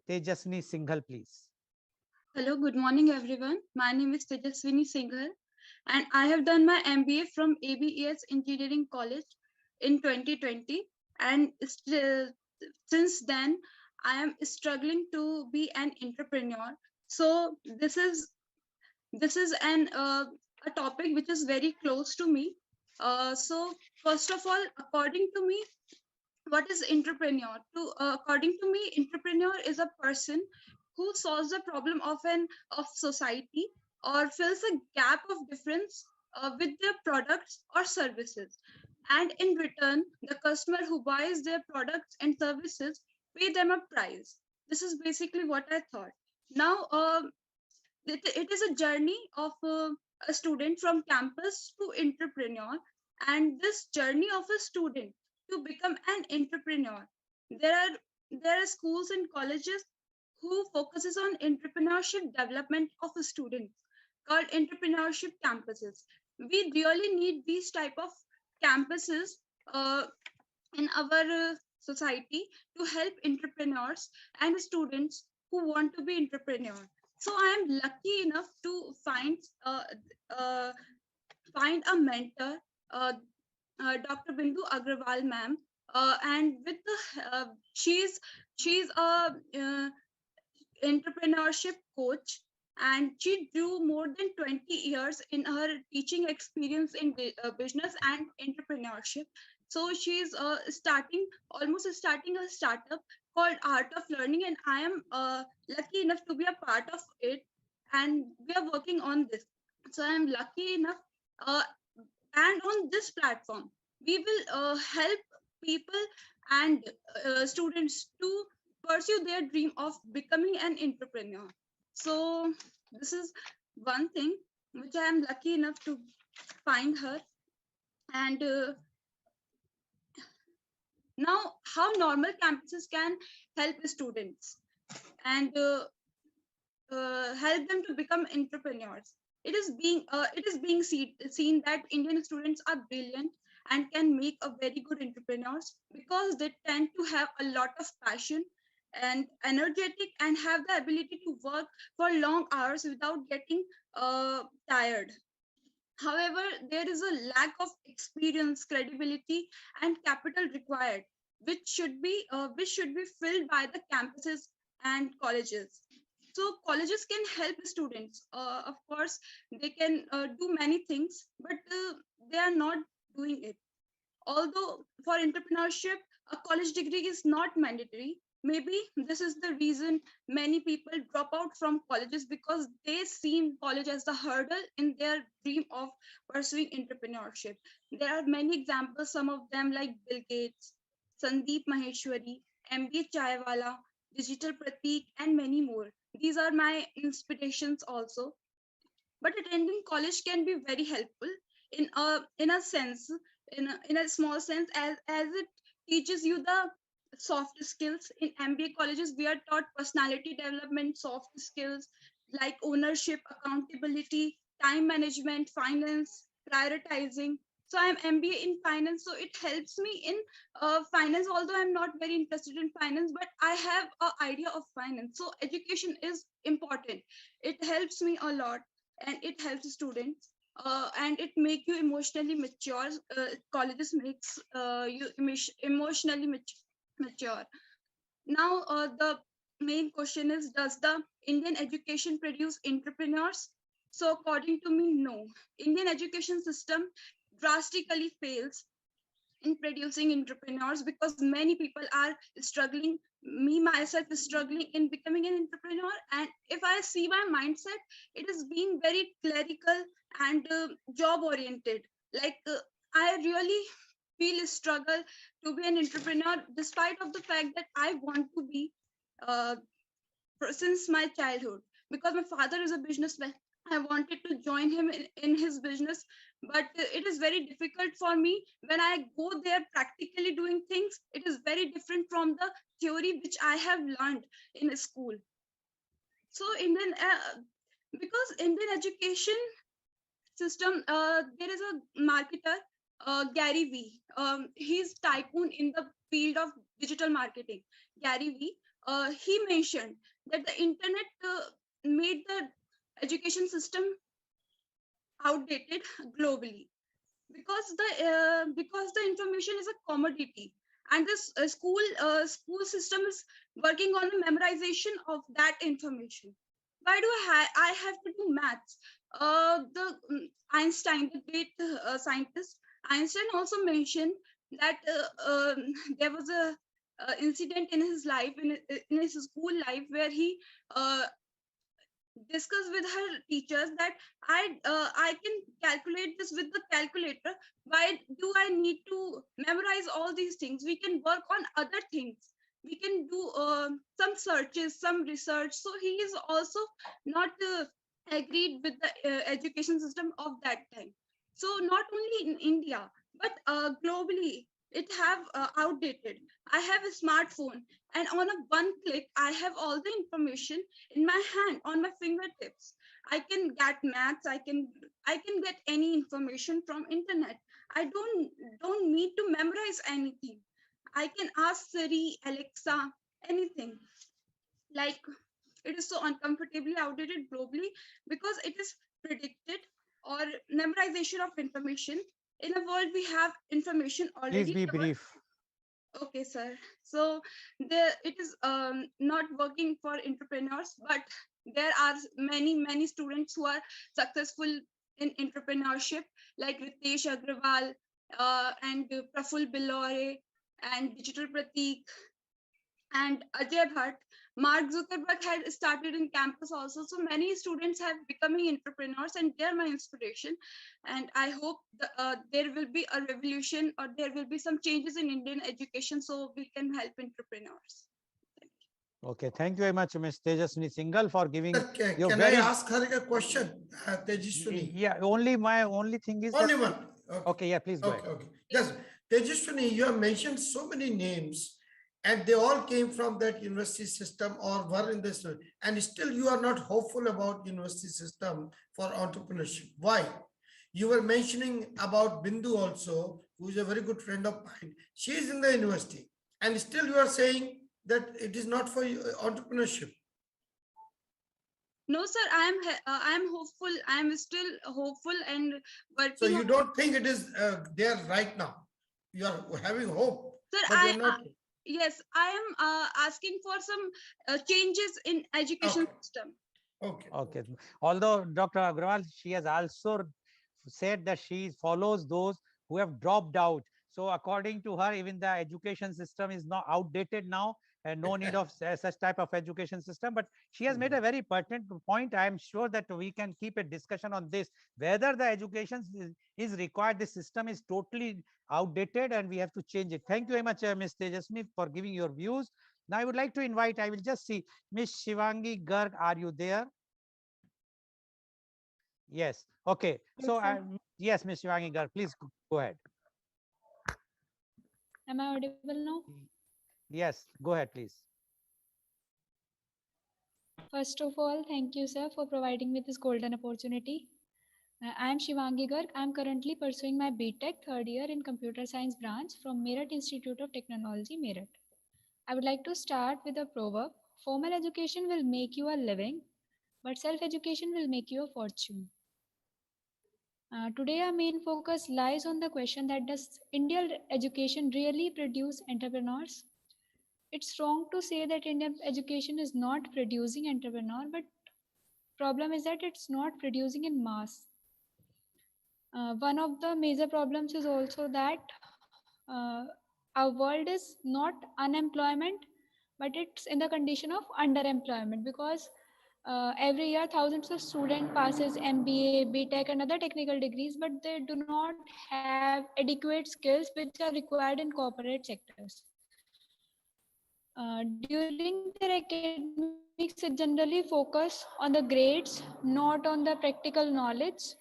Tejaswini Singhal, please. Hello, good morning, everyone. My name is Tejaswini Singhal, and I have done my MBA from ABES Engineering College in 2020. And since then, I am struggling to be an entrepreneur. So this is a topic which is very close to me. So first of all, according to me, what is entrepreneur? According to me, entrepreneur is a person who solves the problem of society or fills a gap of difference with their products or services, and in return the customer who buys their products and services pay them a price. This is basically what I thought. Now it is a journey of a student from campus to entrepreneur, and this journey of a student to become an entrepreneur, there are schools and colleges who focuses on entrepreneurship development of students called entrepreneurship campuses. We really need these type of campuses in our society to help entrepreneurs and students who want to be entrepreneur. So I am lucky enough to find a mentor, Dr. Bindu Agrawal ma'am, and with the she's a entrepreneurship coach, and she drew more than 20 years in her teaching experience in business and entrepreneurship. So she's almost starting a startup called Art of Learning, and I am lucky enough to be a part of it, and we are working on this. So I am lucky enough, and on this platform we will help people and students to pursue their dream of becoming an entrepreneur. So this is one thing which I am lucky enough to find her. And now how normal campuses can help students and help them to become entrepreneurs. it is being seen that Indian students are brilliant and can make a very good entrepreneurs because they tend to have a lot of passion and energetic and have the ability to work for long hours without getting tired. However, there is a lack of experience, credibility, and capital required, which should be filled by the campuses and colleges. So colleges can help students. Of course, they can do many things, but they are not doing it. Although for entrepreneurship, a college degree is not mandatory. Maybe this is the reason many people drop out from colleges because they see college as the hurdle in their dream of pursuing entrepreneurship. There are many examples, some of them like Bill Gates, Sandeep Maheshwari, MBA Chaiwala, Digital Pratik, and many more. These are my inspirations also. But attending college can be very helpful in a sense, in a small sense, as it teaches you the soft skills. In MBA colleges, we are taught personality development, soft skills like ownership, accountability, time management, finance, prioritizing. So I'm MBA in finance, so it helps me in finance, although I'm not very interested in finance, but I have an idea of finance. So education is important. It helps me a lot and it helps students. And it make you emotionally mature. Colleges makes you emotionally mature. Now, the main question is, does the Indian education produce entrepreneurs? So according to me, no. Indian education system drastically fails in producing entrepreneurs because many people are struggling. Me myself is struggling in becoming an entrepreneur, and if I see my mindset, it is being very clerical and job oriented. Like I really feel struggle to be an entrepreneur, despite of the fact that I want to be uh, since my childhood, because my father is a businessman. I wanted to join him in his business, but it is very difficult for me when I go there practically doing things. It is very different from the theory which I have learned in school. So because Indian education system, there is a marketer, Gary V. He's tycoon in the field of digital marketing. Gary V. He mentioned that the internet made the education system outdated globally because the information is a commodity, and this school system is working on the memorization of that information. Why do I have to do maths? The Einstein, the great scientist, Einstein also mentioned that there was a incident in his life, in his school life, where he discussed with her teachers that I can calculate this with the calculator. Why do I need to memorize all these things? We can work on other things. We can do some searches, some research. So he is also not agreed with the education system of that time. So not only in India, but globally, it have outdated. I have a smartphone, and on a one click, I have all the information in my hand, on my fingertips. I can get maths. I can get any information from internet. I don't need to memorize anything. I can ask Siri, Alexa, anything. Like, it is so uncomfortably outdated globally because it is predicted or memorization of information. In a world we have information already. Please be brief. Okay, sir. So it is not working for entrepreneurs, but there are many students who are successful in entrepreneurship, like Ritesh Agrawal and Praful Bilore and Digital Pratik and Ajay Bhatt. Mark Zuckerberg had started in campus also. So many students have becoming entrepreneurs, and they're my inspiration. And I hope there will be a revolution, or there will be some changes in Indian education so we can help entrepreneurs. Okay, thank you very much, Ms. Tejaswini Singhal, for giving your Can very... I ask her a question, Tejaswini? Yeah, my only thing is only that... one. Okay, yeah, please go ahead. Okay. Yes, Tejaswini, you have mentioned so many names, and they all came from that university system or were in this, and still you are not hopeful about university system for entrepreneurship. Why? You were mentioning about Bindu also, who is a very good friend of mine. She is in the university, and still you are saying that it is not for entrepreneurship. No, sir, I am hopeful. I am still hopeful and working. So you don't think it is there right now? You are having hope, sir, but you're not. Yes, I am asking for some changes in education system. Okay. Okay. Although Dr. Agrawal, she has also said that she follows those who have dropped out. So according to her, even the education system is now outdated now, and no need of such type of education system. But she has made a very pertinent point. I am sure that we can keep a discussion on this, whether the education is required. The system is totally outdated and we have to change it. Thank you very much, Ms. Tejasmi, for giving your views. Now I would like to invite, I will just see, Ms. Shivangi Garg, are you there? Yes. Okay. So, yes, Ms. Shivangi Garg, please go ahead. Am I audible now? Yes, go ahead, please. First of all, thank you, sir, for providing me this golden opportunity. I am Shivangi Garg. I am currently pursuing my BTech third year in Computer Science branch from Meerut Institute of Technology, Meerut. I would like to start with a proverb. Formal education will make you a living, but self-education will make you a fortune. Today, our main focus lies on the question that does Indian education really produce entrepreneurs? It's wrong to say that Indian education is not producing entrepreneur, but problem is that it's not producing in mass. One of the major problems is also that our world is not unemployment, but it's in the condition of underemployment, because every year thousands of students passes MBA, BTech and other technical degrees, but they do not have adequate skills which are required in corporate sectors. During their academics, they generally focus on the grades, not on the practical knowledge.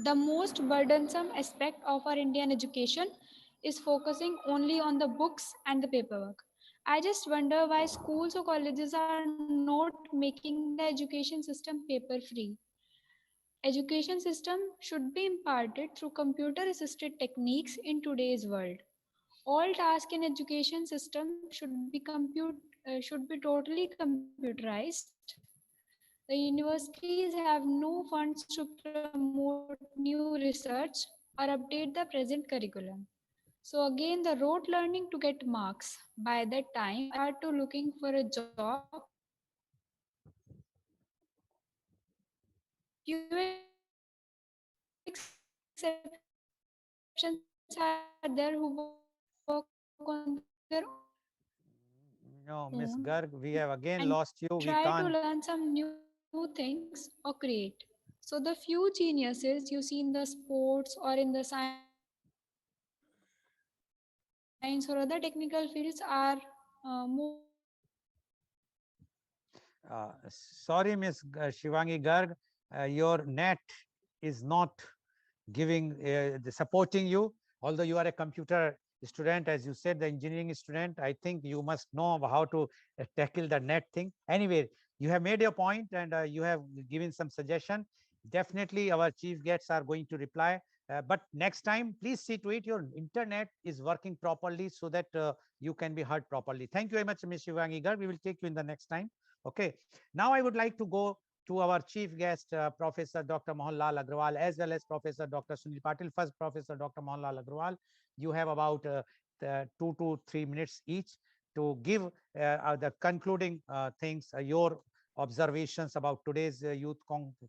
The most burdensome aspect of our Indian education is focusing only on the books and the paperwork. I just wonder why schools or colleges are not making the education system paper free. Education system should be imparted through computer assisted techniques in today's world. All tasks in education system should be totally computerized. The universities have no funds to promote new research or update the present curriculum. So again, the rote learning to get marks. By that time, a student start to looking for a job. Few exceptions are there who work on their own. No, Ms. Garg, we have again And lost you. We try to can't. learn some new things or create. So the few geniuses you see in the sports or in the science or other technical fields are more Sorry, Ms. Shivangi Garg, your net is not giving supporting you, although you are a computer student, as you said, the engineering student. I think you must know how to tackle the net thing. Anyway, you have made your point and you have given some suggestion. Definitely our chief guests are going to reply, but next time please see to it your internet is working properly so that you can be heard properly. Thank you very much, Ms. Shivangi Garg. We will take you in the next time. Okay, now I would like to go to our chief guest, Professor Dr. Lal Agrawal, as well as Professor Dr. Sunil Patil. First, Professor Dr. Lal Agrawal, you have about 2 to 3 minutes each to give the concluding things, your observations about today's youth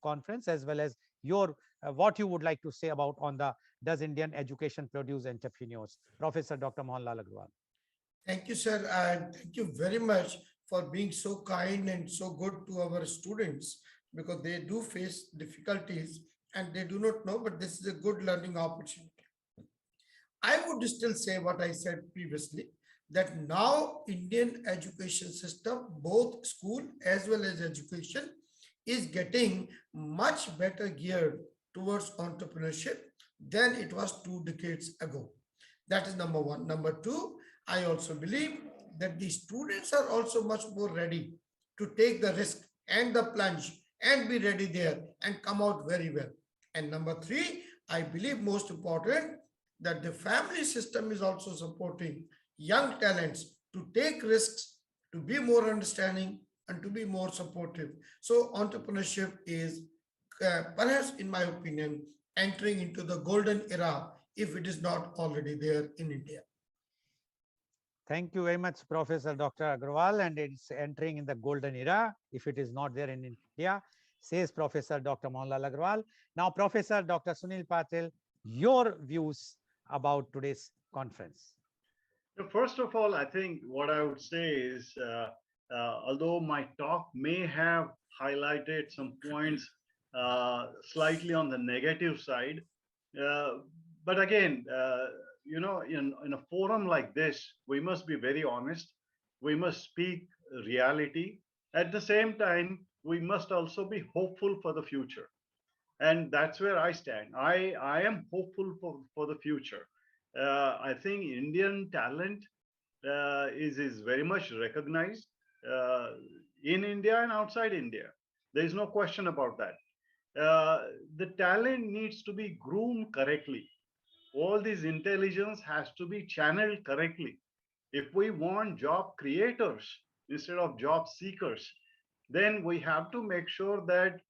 conference, as well as your what you would like to say about on the does Indian education produce entrepreneurs. Professor Dr. Lal Agrawal. Thank you, sir, and thank you very much for being so kind and so good to our students, because they do face difficulties and they do not know, but this is a good learning opportunity. I would still say what I said previously, that now Indian education system, both school as well as education, is getting much better geared towards entrepreneurship than it was 2 decades ago. That is number one. Number two, I also believe that the students are also much more ready to take the risk and the plunge and be ready there and come out very well. And number three, I believe most important, that the family system is also supporting young talents to take risks, to be more understanding and to be more supportive. So entrepreneurship is perhaps, in my opinion, entering into the golden era if it is not already there in India. Thank you very much, Professor Dr. Agarwal, and it's entering in the golden era if it is not there in India, says Professor Dr. Mohanlal Agarwal. Now, Professor Dr. Sunil Patil, your views about today's conference. First of all, I think what I would say is, although my talk may have highlighted some points slightly on the negative side, uh, but again, in a forum like this, we must be very honest. We must speak reality. At the same time, we must also be hopeful for the future. And that's where I stand. I am hopeful for the future. I think Indian talent is very much recognized uh, in India and outside India. There is no question about that. The talent needs to be groomed correctly. All this intelligence has to be channeled correctly. If we want job creators instead of job seekers, then we have to make sure that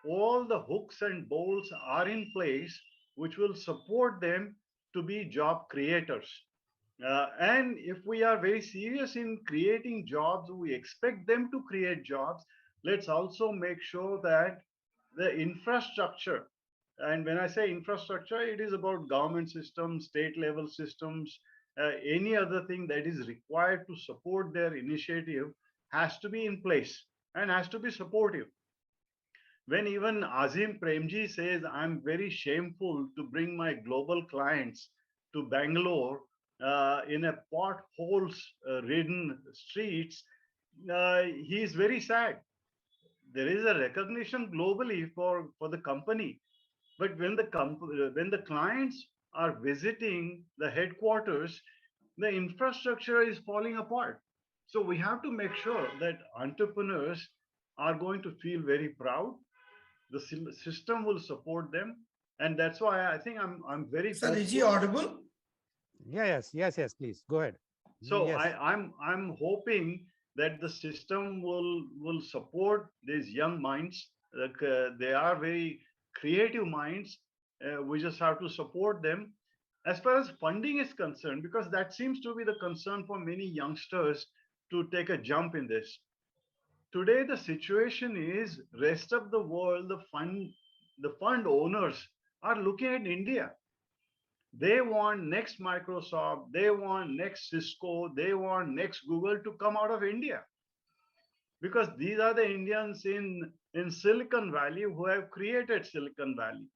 all the hooks and bolts are in place which will support them to be job creators. And if we are very serious in creating jobs, we expect them to create jobs. Let's also make sure that the infrastructure, and when I say infrastructure, it is about government systems, state level systems, any other thing that is required to support their initiative has to be in place and has to be supportive. When even Azim Premji says, I'm very shameful to bring my global clients to Bangalore in a potholes ridden streets, he is very sad. There is a recognition globally for the company. But when when the clients are visiting the headquarters, the infrastructure is falling apart. So we have to make sure that entrepreneurs are going to feel very proud. The system will support them, and that's why I think I'm very Sir, is he hopeful. audible? Yes, please go ahead. So Yes. I'm hoping that the system will support these young minds. Like, they are very creative minds. We just have to support them. As far as funding is concerned, because that seems to be the concern for many youngsters to take a jump in this. Today, the situation is rest of the world, the fund owners are looking at India. They want next Microsoft, they want next Cisco, they want next Google to come out of India, because these are the Indians in Silicon Valley who have created Silicon Valley.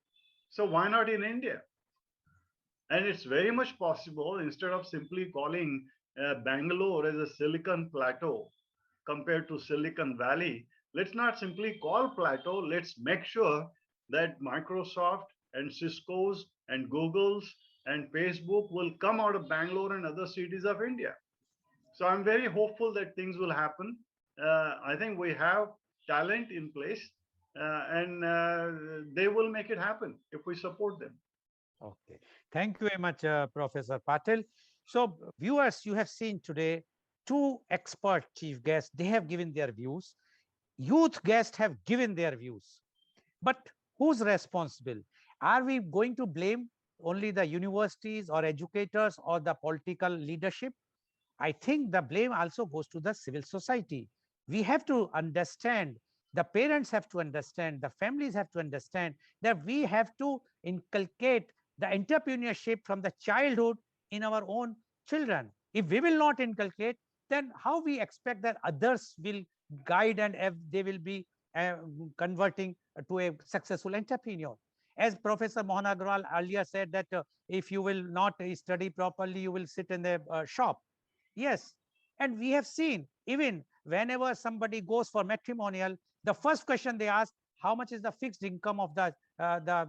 So why not in India? And it's very much possible, instead of simply calling Bangalore as a Silicon Plateau compared to Silicon Valley, let's not simply call plateau. Let's make sure that Microsoft and Cisco's and Google's and Facebook will come out of Bangalore and other cities of India. So I'm very hopeful that things will happen. I think we have talent in place, and they will make it happen if we support them. Okay. Thank you very much, Professor Patil. So, viewers, you have seen today two expert chief guests. They have given their views. Youth guests have given their views. But who's responsible? Are we going to blame only the universities or educators or the political leadership? I think the blame also goes to the civil society. We have to understand, the parents have to understand, the families have to understand that we have to inculcate the entrepreneurship from the childhood in our own children. If we will not inculcate, then how we expect that others will guide and they will be converting to a successful entrepreneur? As Professor Mohan Agrawal earlier said that if you will not study properly, you will sit in the shop. Yes. And we have seen, even whenever somebody goes for matrimonial, the first question they ask, how much is the fixed income of the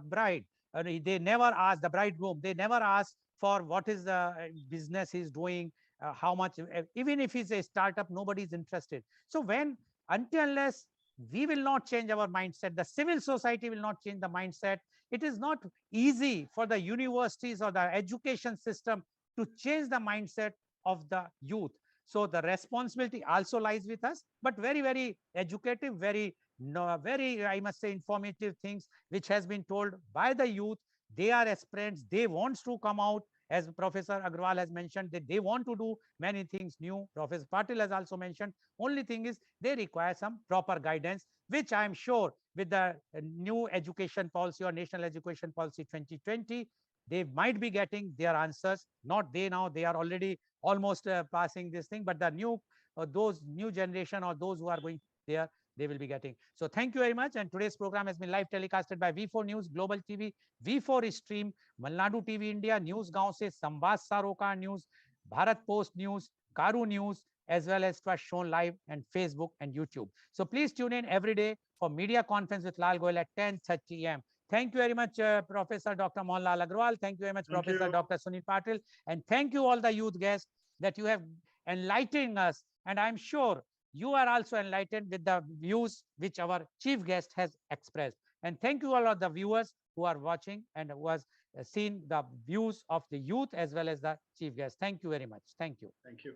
bride? They never ask the bridegroom. They never ask for what is the business he's doing, how much, even if it's a startup, nobody is interested. So until unless we will not change our mindset, the civil society will not change the mindset. It is not easy for the universities or the education system to change the mindset of the youth. So the responsibility also lies with us, but very, very educative, very, no, very, I must say, informative things which has been told by the youth. They are aspirants. They want to come out, as Professor Agarwal has mentioned, that they want to do many things new. Professor Patil has also mentioned. Only thing is they require some proper guidance, which I am sure with the new education policy or national education policy 2020, they might be getting their answers. Not they now, they are already almost passing this thing, but the new, those new generation or those who are going there, they will be getting. So thank you very much. And today's program has been live telecasted by V4 News, Global TV, V4 Stream, Malnadu TV India, News Gaon se, Samvad Saroka News, Bharat Post News, Caru News, as well as was shown live and Facebook and YouTube. So please tune in every day for media conference with Lal Goel at 10:30 a.m. Thank you very much, Professor Dr. Mohanlal Agarwal. Thank you very much, Thank Professor you. Dr. Sunil Patil. And thank you all the youth guests that you have enlightened us. And I'm sure you are also enlightened with the views which our chief guest has expressed. And thank you all of the viewers who are watching and who has seen the views of the youth as well as the chief guest. Thank you very much. Thank you. Thank you.